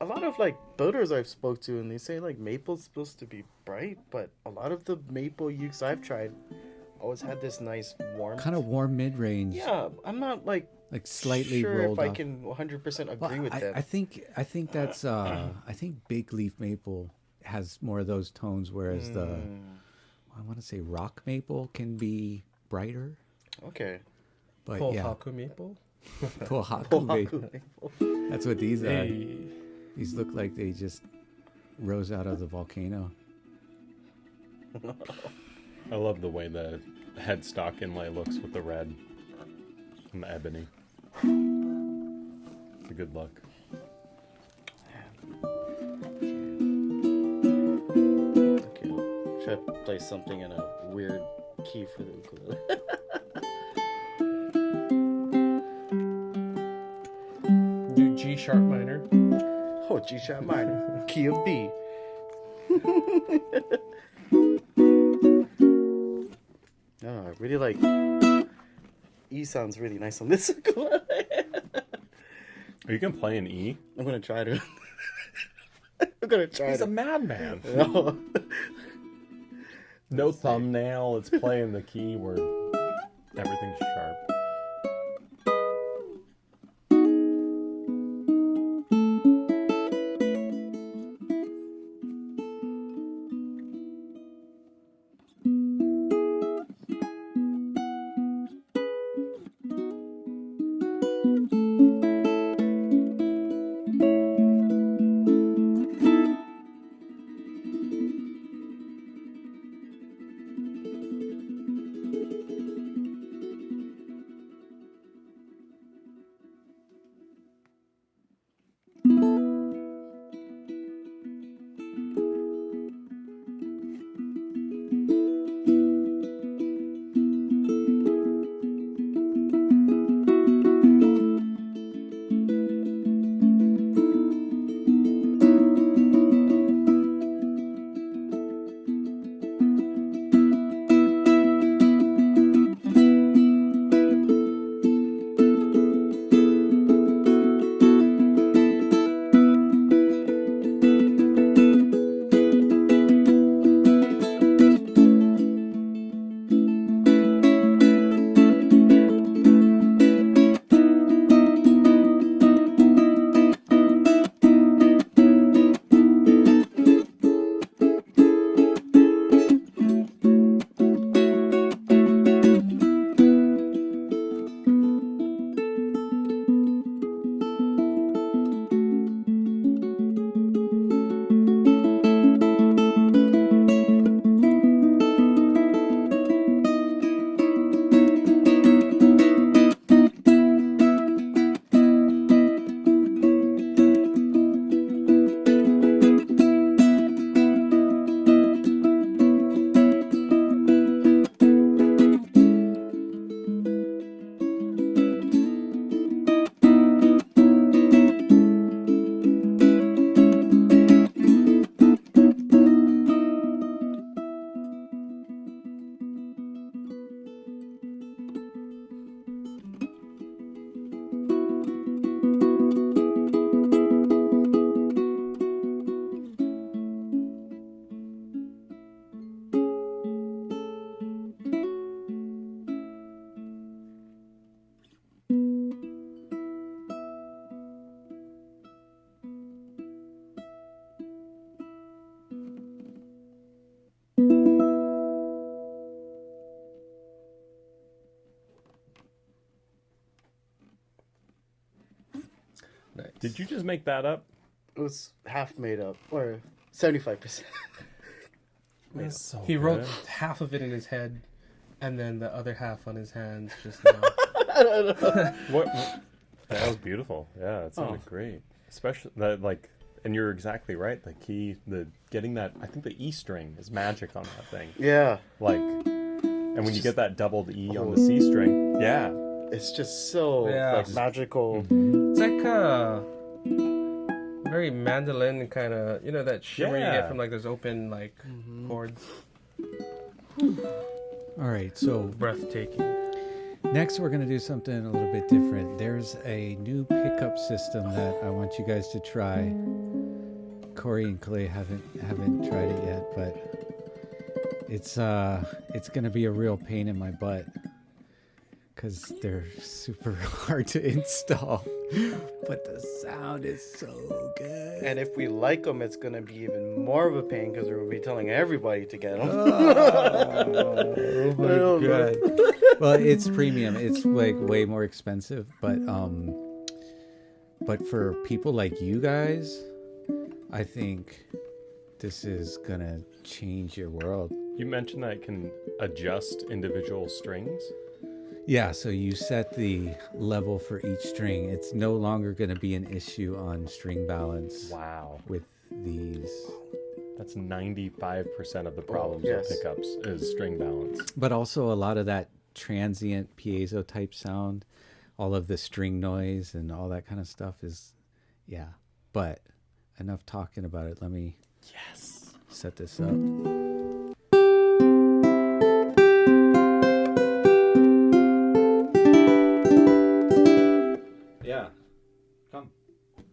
A lot of like builders I've spoke to, and they say like maple's supposed to be bright, but a lot of the maple ukes I've tried always had this nice warm, Kind of warm mid-range. Yeah, I'm not like slightly sure rolled if I off. can 100% agree Well, with that. I think that's I think big leaf maple has more of those tones, whereas the I want to say rock maple can be brighter. Okay. But Pohaku maple? Pohaku maple. Maple. That's what these are. Hey. These look like they just rose out of the volcano. I love the way the headstock inlay looks with the red and the ebony. It's a good look. Okay, I'll try to play something in a weird key for the ukulele. Do G sharp minor. Oh, G sharp minor, key of B. No, I really like E. Sounds really nice on this ukulele. You can play an E. I'm gonna try to. I'm gonna try He's to. a madman. No. No thumbnail. It's playing the key where everything's sharp. Did you just make that up? It was half made up, or 75%. That's so He good. wrote half of it in his head, and then the other half on his hands just now. What? That was beautiful. Yeah, it sounded great. Especially that, like, and you're exactly right. The key, getting that. I think the E string is magic on that thing. Yeah, Like, and when you get that doubled E on the C string, yeah, it's just so Yeah. like magical. It's like very mandolin kind of, that shimmer you Yeah. get from like those open like chords. All right, so Breathtaking. next we're going to do something a little bit different. There's a new pickup system that I want you guys to try. Corey and Kalei haven't tried it yet, but it's going to be a real pain in my butt because they're super hard to install. But the sound is so good. And if we like them, it's gonna be even more of a pain because we'll be telling everybody to get them. Oh my god. Well, it's premium. It's like way more expensive, but for people like you guys, I think this is gonna change your world. you mentioned that it can adjust individual strings. Yeah, so you set the level for each string. It's no longer going to be an issue on string balance Wow, with these. that's 95% of the problems yes. with pickups is string balance. But also a lot of that transient piezo type sound, all of the string noise and all that kind of stuff is, yeah. But enough talking about it. Let me set this up. Yeah. Come.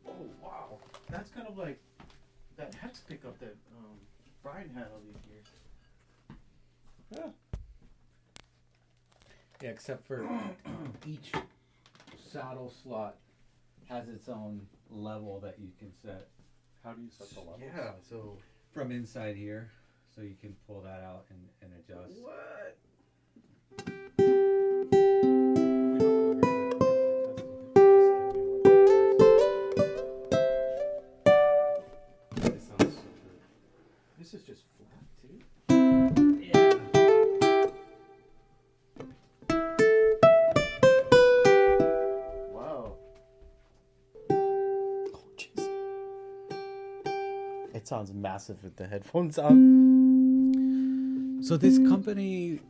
Oh wow, that's kind of like that hex pickup that Brian had all these years. Yeah, except for each saddle slot has its own level that you can set. How do you set the levels? Yeah, so From inside here, so you can pull that out and adjust. what? This sounds super. This is just flat too. Yeah. Wow. Oh jeez. It sounds massive with the headphones on. So this company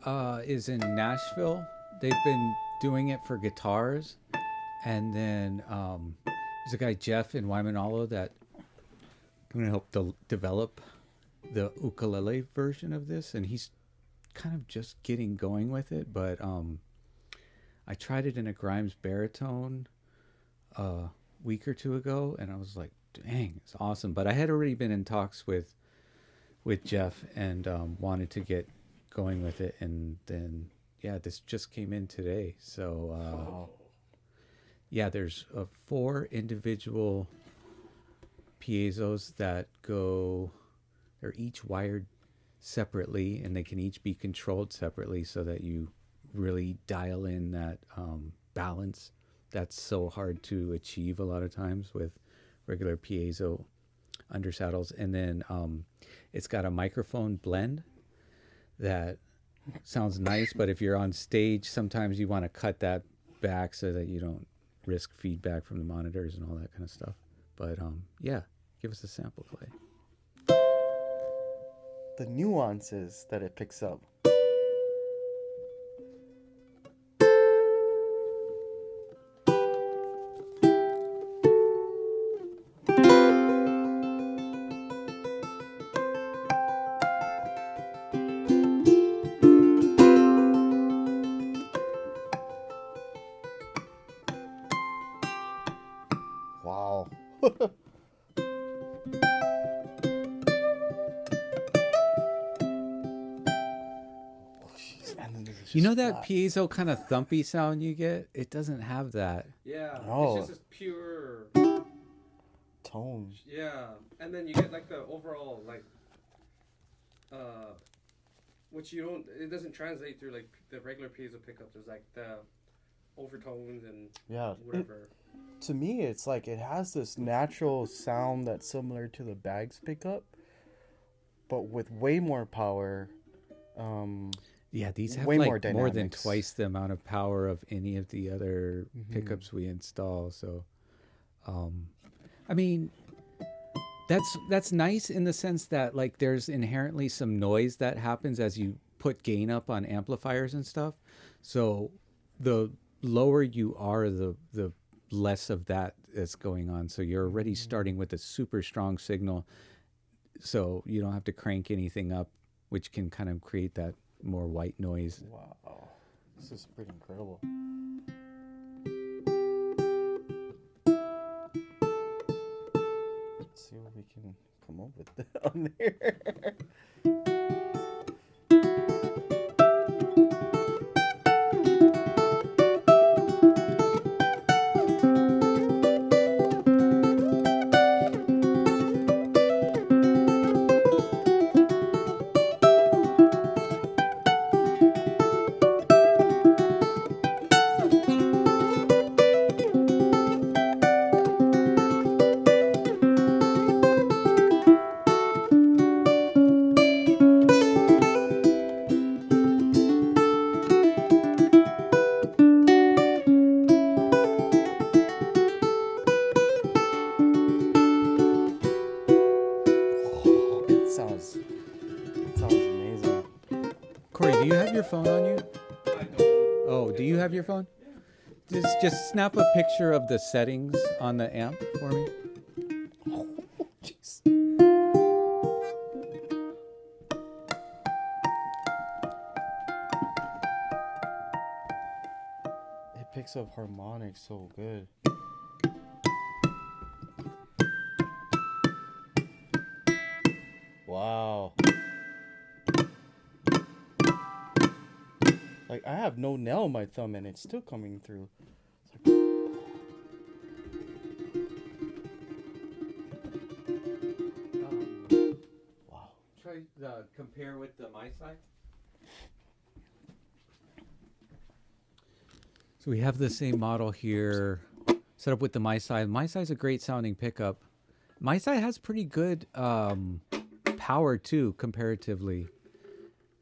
is in Nashville. They've been doing it for guitars, and then there's a guy Jeff in Waimanalo that I'm gonna help develop the ukulele version of this, and he's kind of just getting going with it. But I tried it in a Grimes baritone a week or two ago, and I was like, "Dang, it's awesome!" But I had already been in talks with Jeff and wanted to get going with it, and then this just came in today. So there's 4 individual piezos that go. They're each wired separately, and they can each be controlled separately, so that you really dial in that balance that's so hard to achieve a lot of times with regular piezo undersaddles. And then it's got a microphone blend that sounds nice, but if you're on stage, sometimes you want to cut that back so that you don't risk feedback from the monitors and all that kind of stuff. But give us a sample, Kalei. The nuances that it picks up. Wow. You know that piezo kind of thumpy sound you get? It doesn't have that. Yeah. No. It's just this pure. tone. Yeah, and then you get like the overall like, which you don't. It doesn't translate through like the regular piezo pickups. There's like the overtones and Yeah. whatever. To me, it's like it has this natural sound that's similar to the bags pickup, but with way more power. Yeah, these have way like more more than dynamics. twice the amount of power of any of the other pickups we install. So, I mean, that's nice in the sense that like there's inherently some noise that happens as you put gain up on amplifiers and stuff. So the lower you are, the less of that is going on. So you're already starting with a super strong signal. So you don't have to crank anything up, which can kind of create that more white noise. Wow, this is pretty incredible. Let's see what we can come up with on there. Sounds amazing. Corey, do you have your phone on you? I don't. Oh, do you have your phone? Just snap a picture of the settings on the amp for me. Jeez. It picks up harmonics so good. Wow. Like I have no nail on my thumb and it's still coming through. Wow. Try compare with the my side. So we have the same model here, set up with the my side. My side's a great sounding pickup. My side has pretty good power too, comparatively,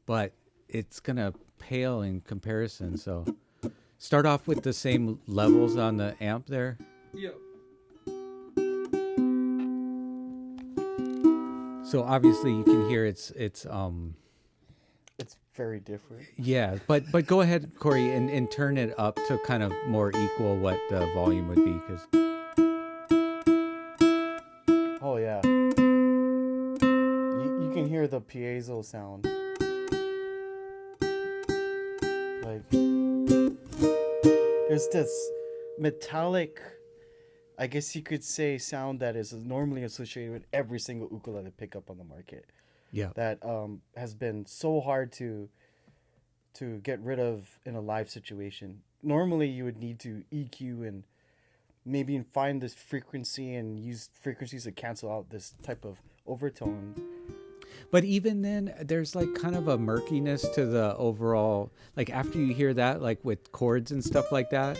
but it's gonna pale in comparison. So start off with the same levels on the amp there. Yep. So obviously you can hear it's It's very different. yeah, but go ahead, Corey, and turn it up to kind of more equal what the volume would be, because Oh yeah. You can hear the piezo sound. Like there's this metallic, I guess you could say, sound that is normally associated with every single ukulele pickup on the market. yeah, That has been so hard to get rid of in a live situation. Normally you would need to EQ and maybe find this frequency and use frequencies to cancel out this type of overtone. but even then, there's like kind of a murkiness to the overall. Like after you hear that, like with chords and stuff like that,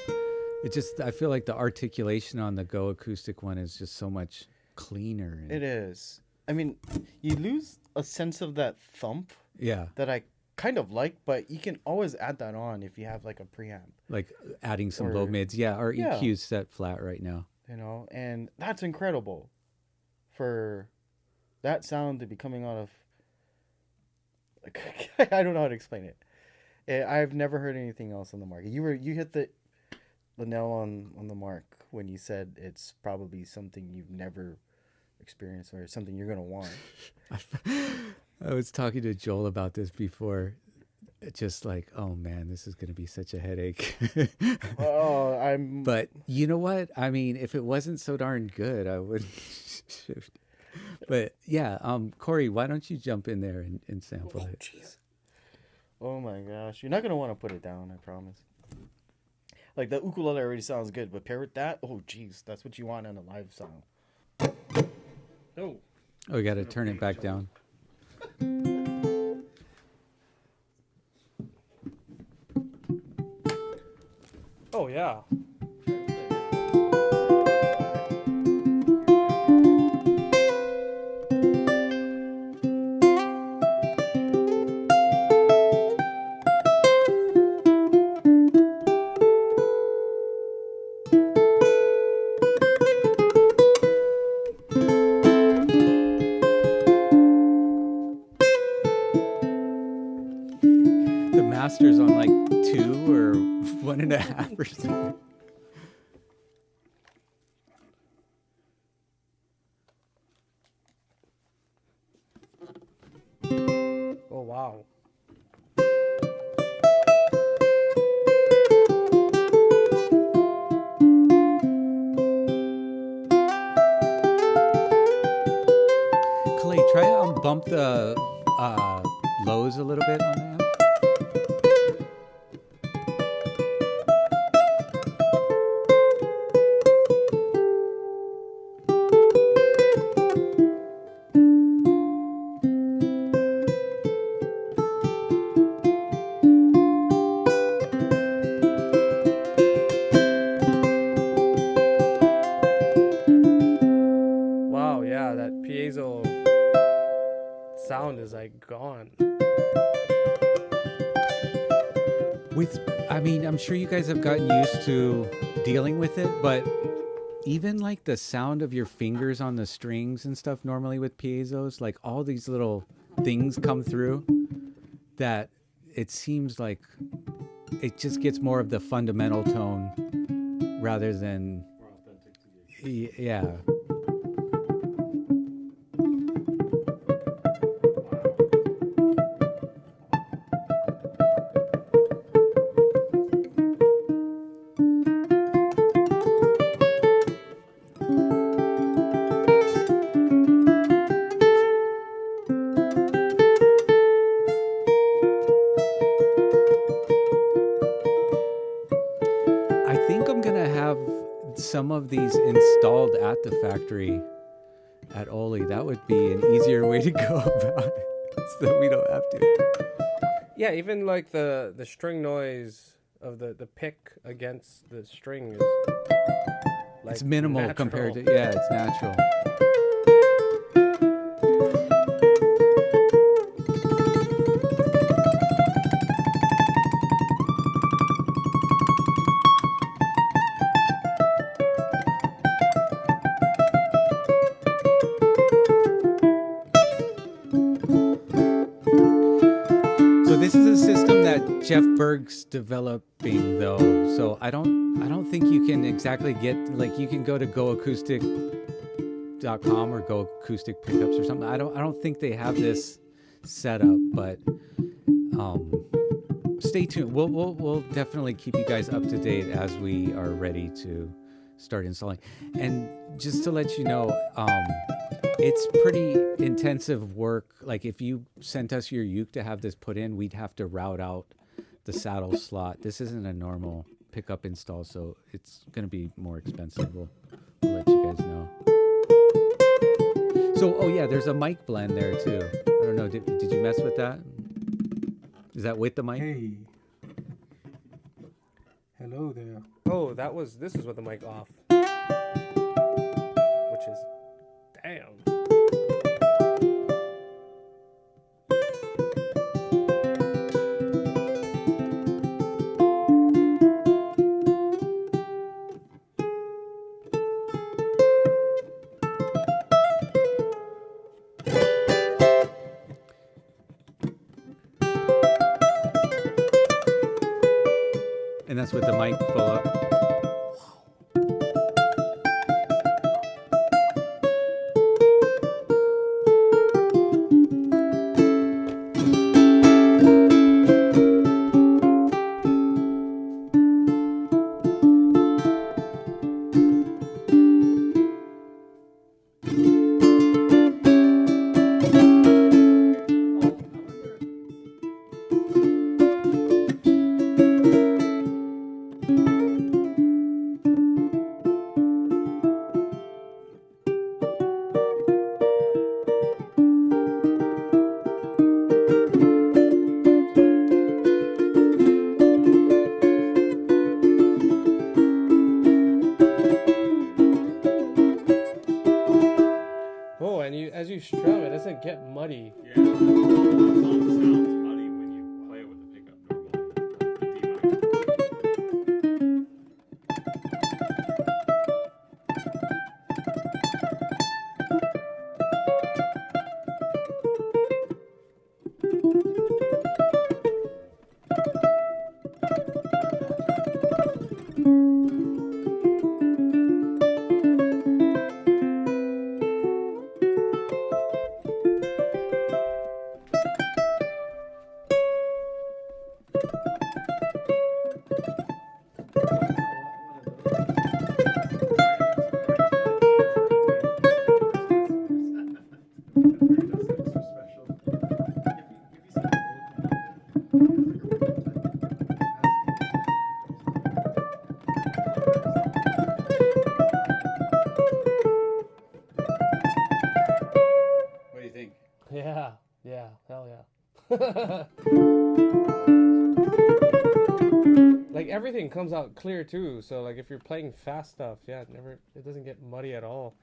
it just I feel like the articulation on the Go acoustic one is just so much cleaner. It is. I mean, you lose a sense of that thump Yeah, that I kind of like, but you can always add that on if you have like a preamp, like adding some Or- low mids. Yeah, our yeah. EQ's set flat right now. you know, and that's incredible for that sound to be coming out of. I don't know how to explain it. I've never heard anything else on the market. You hit the nail on the mark when you said it's probably something you've never experienced or something you're gonna want. I was talking to Joel about this before. Just like, oh man, this is going to be such a headache. Oh, I'm. But you know what? I mean, if it wasn't so darn good, I would shift. But yeah, Corey, why don't you jump in there and sample it? Jeez. Oh my gosh, you're not gonna want to put it down. I promise. Like the ukulele already sounds good, but pair with that, oh jeez, that's what you want in a live sound. Oh. Oh, we got to turn it back down. Oh yeah. The master's on like 2 or 1.5 or something. Oh wow. Kalei, try to bump the lows a little bit on that. Wow, yeah, that piezo sound is like gone. I'm sure you guys have gotten used to dealing with it, but even like the sound of your fingers on the strings and stuff normally with piezos, like all these little things come through that it seems like it just gets more of the fundamental tone rather than yeah. I think I'm gonna have some of these installed at the factory at Oli. That would be an easier way to go about it, so we don't have to. Yeah, even like the string noise of the pick against the string is like It's minimal natural. compared to it's natural. So this is a system that Jeff Berg's developing, though. So I don't think you can exactly get, like, you can go to goacoustic.com or Go Acoustic Pickups or something. I don't think they have this set up, but stay tuned. We'll definitely keep you guys up to date as we are ready to start installing. And just to let you know, it's pretty intensive work. Like if you sent us your uke to have this put in, we'd have to route out the saddle slot. This isn't a normal pickup install, so it's going to be more expensive. We'll let you guys know. So, oh yeah, there's a mic blend there too. I don't know, did you mess with that? Is that with the mic? Hey. Hello there. Oh, this is with the mic off. Which is damn. And that's with the mic full up. Like everything comes out clear too. So like if you're playing fast stuff, yeah, it doesn't get muddy at all.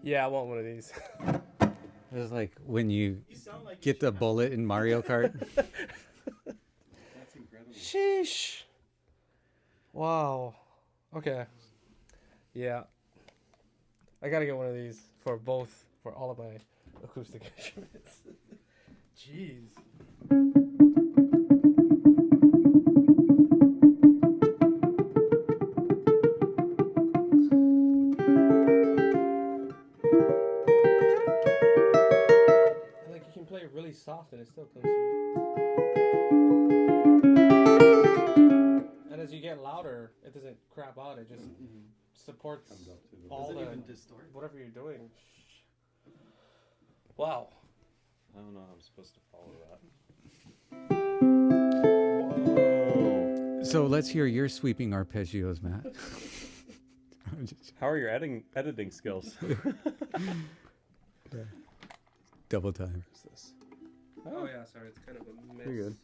Yeah, I want one of these. It was like when you sound like get the bullet in Mario Kart. That's incredible. Sheesh. Wow. Okay. Yeah. I gotta get one of these for all of my acoustic instruments. Jeez. And like you can play it really soft and it still comes through. And as you get louder, it doesn't crap out. It just supports all Does it the even distort? whatever you're doing. Wow. I don't know how I'm supposed to follow that. Whoa. So let's hear your sweeping arpeggios, Matt. How are your editing skills? Double time. What is this? Oh yeah, sorry, it's kind of a mess. You're good.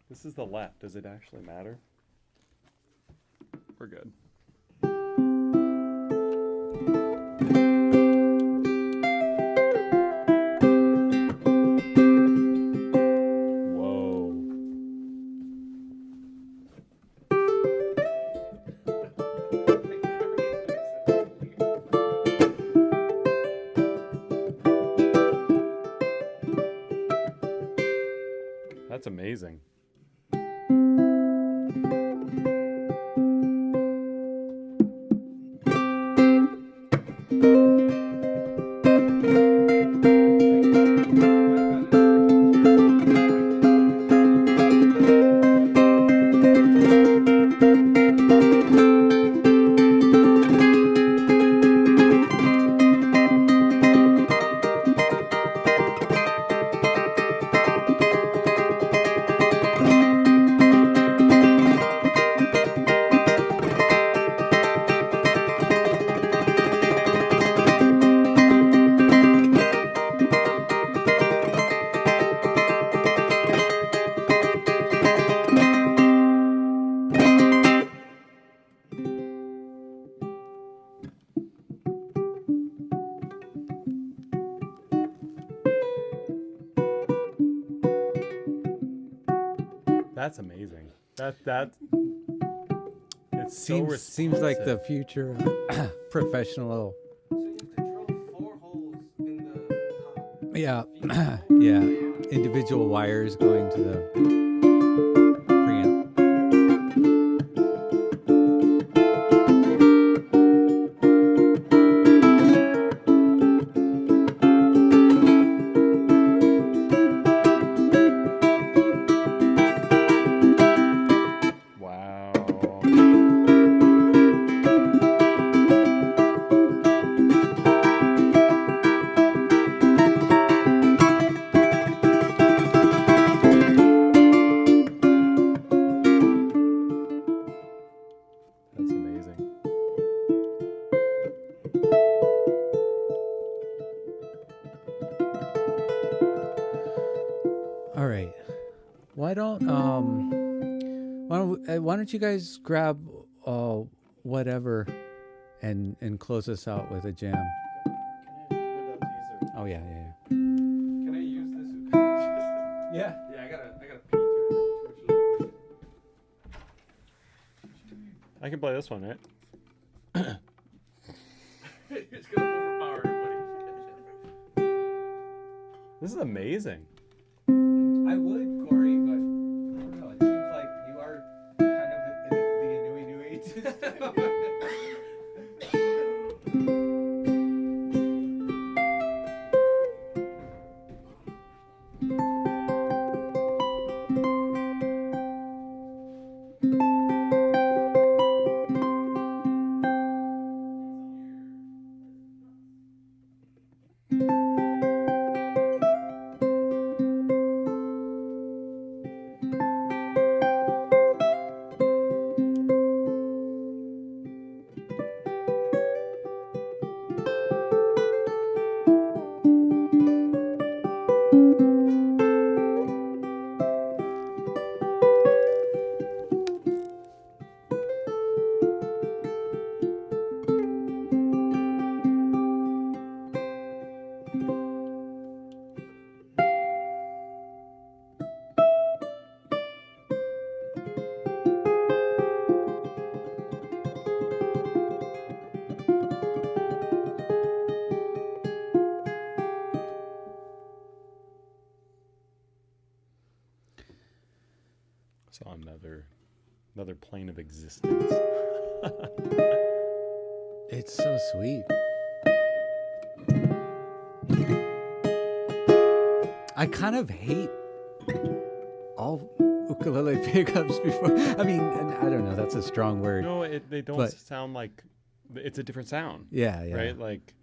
This is the left. Does it actually matter? We're good. Whoa. That's amazing. That's amazing. That it's Seems like the future of professional. So you control 4 holes in the top. Yeah, yeah. Individual wires going to the preamp. wow. That's amazing. All right. Why don't you guys grab whatever and close us out with a jam? Oh yeah. Can I use this? Yeah. Yeah, I gotta pee too. I can play this one, right? It's gonna overpower everybody. This is amazing. I would, Corey, but I don't know. It seems like you are kind of the So another plane of existence. It's so sweet. I kind of hate all ukulele pickups before. I mean, I don't know. That's a strong word. No, they don't But- sound like it's a different sound. Yeah, yeah. Right? Like,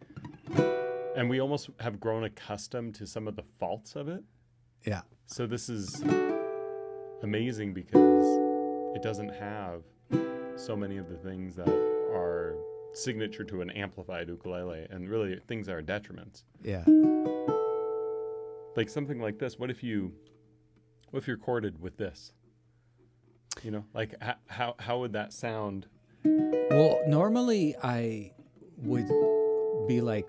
and we almost have grown accustomed to some of the faults of it. Yeah. So this is amazing because it doesn't have so many of the things that are signature to an amplified ukulele, and really things that are detriments. Yeah. Like something like this. What if you recorded with this? You know, like how would that sound? Well, normally I would be like,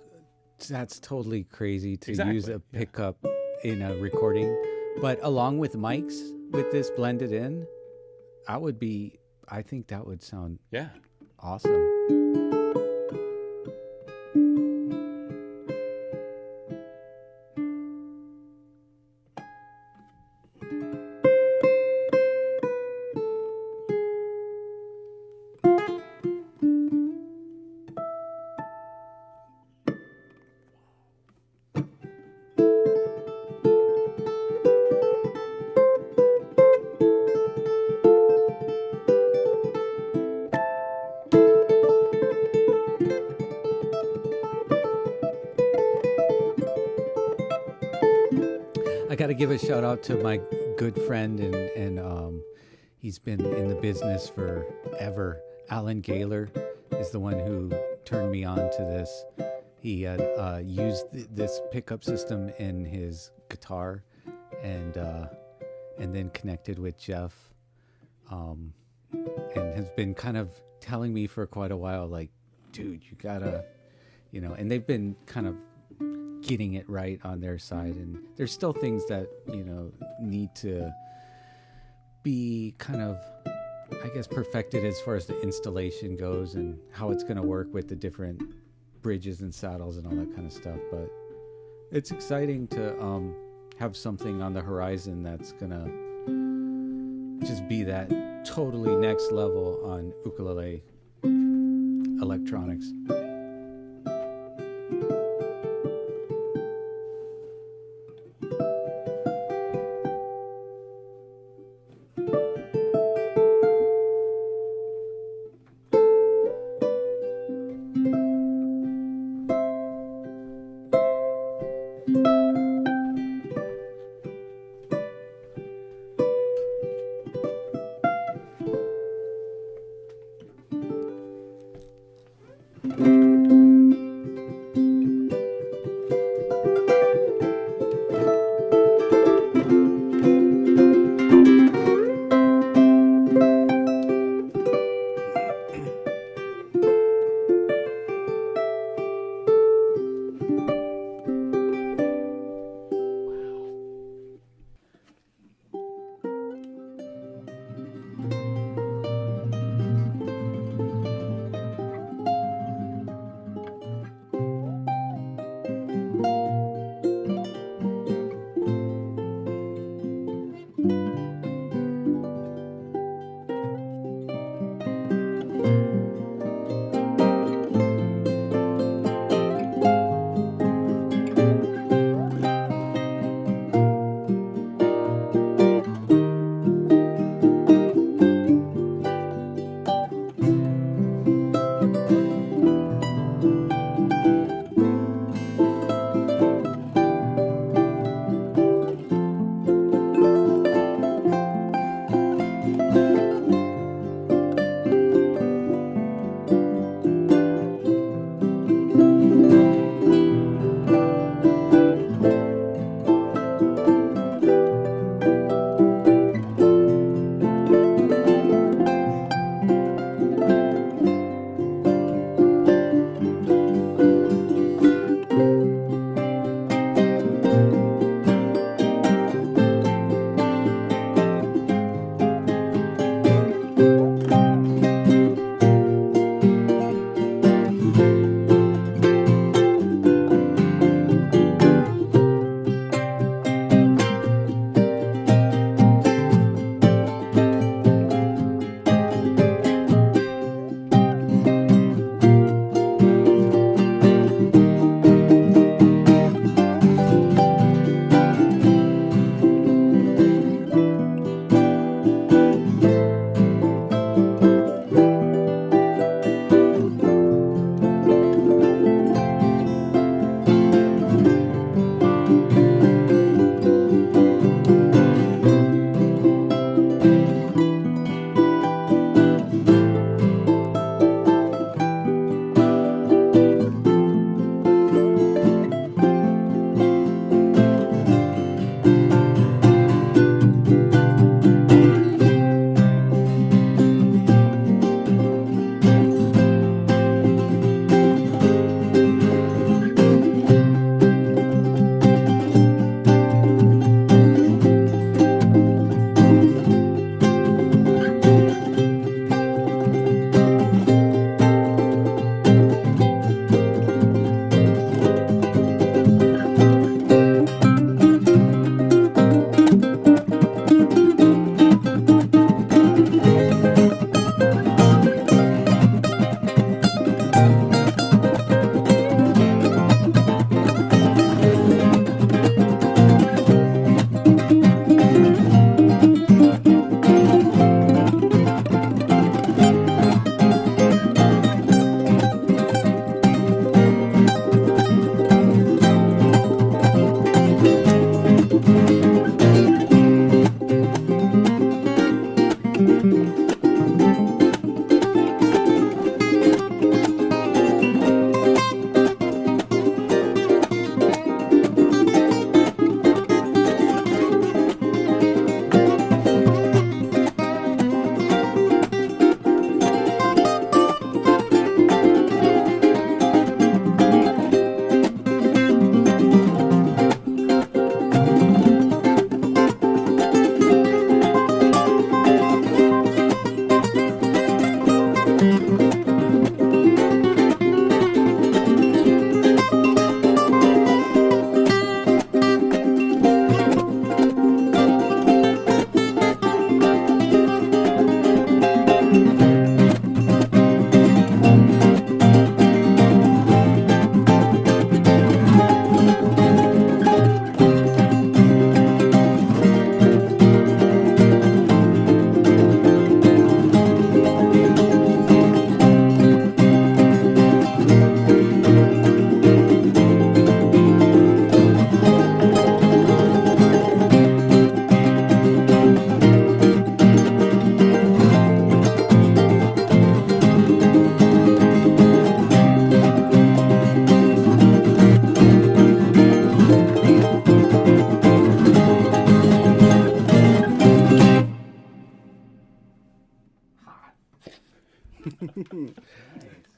that's totally crazy to Exactly, use a yeah. pickup in a recording. But along with mics, with this blended in, I think that would sound Yeah. awesome. I got to give a shout out to my good friend and he's been in the business forever. Alan Gaylor is the one who turned me on to this. He had used this pickup system in his guitar, and then connected with Jeff, and has been kind of telling me for quite a while, like, dude, you gotta, and they've been kind of getting it right on their side, and there's still things that need to be kind of, I guess, perfected as far as the installation goes and how it's going to work with the different bridges and saddles and all that kind of stuff. But it's exciting to have something on the horizon that's going to just be that totally next level on ukulele electronics.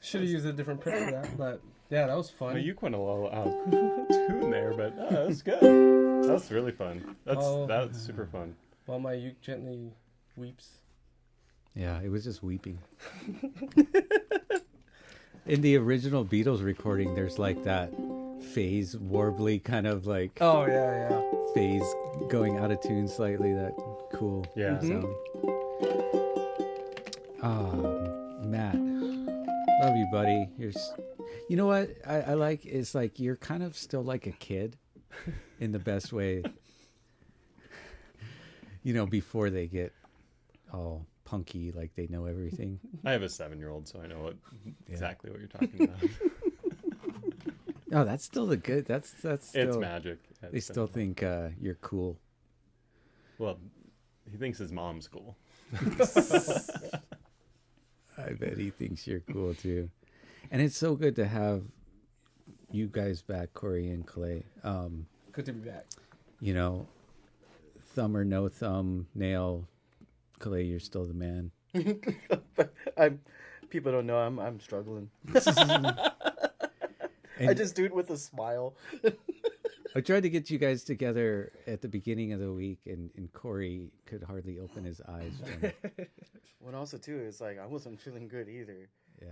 Should have used a different print for that, but yeah, that was fun. Well, you went a little out of tune there, but that's good. That's really fun. That's super fun. While my uke gently weeps. Yeah, it was just weeping. In the original Beatles recording, there's like that phase warbly kind of like Oh yeah. phase going out of tune slightly. That cool Yeah. sound. Matt, love you, buddy. You know what I like is like you're kind of still like a kid, in the best way. You know, before they get all punky, like they know everything. I have a 7-year-old, so I know exactly what you're talking about. Oh, that's still the good. That's still, It's magic. They still think you're cool. Well, he thinks his mom's cool. I bet he thinks you're cool too. And it's so good to have you guys back, Corey and Kalei. Good to be back. You know, thumb or no thumb, nail, Kalei, you're still the man. People don't know I'm struggling. And I just do it with a smile. I tried to get you guys together at the beginning of the week, and Corey could hardly open his eyes. From, Well, also too, it's like I wasn't feeling good either. yeah.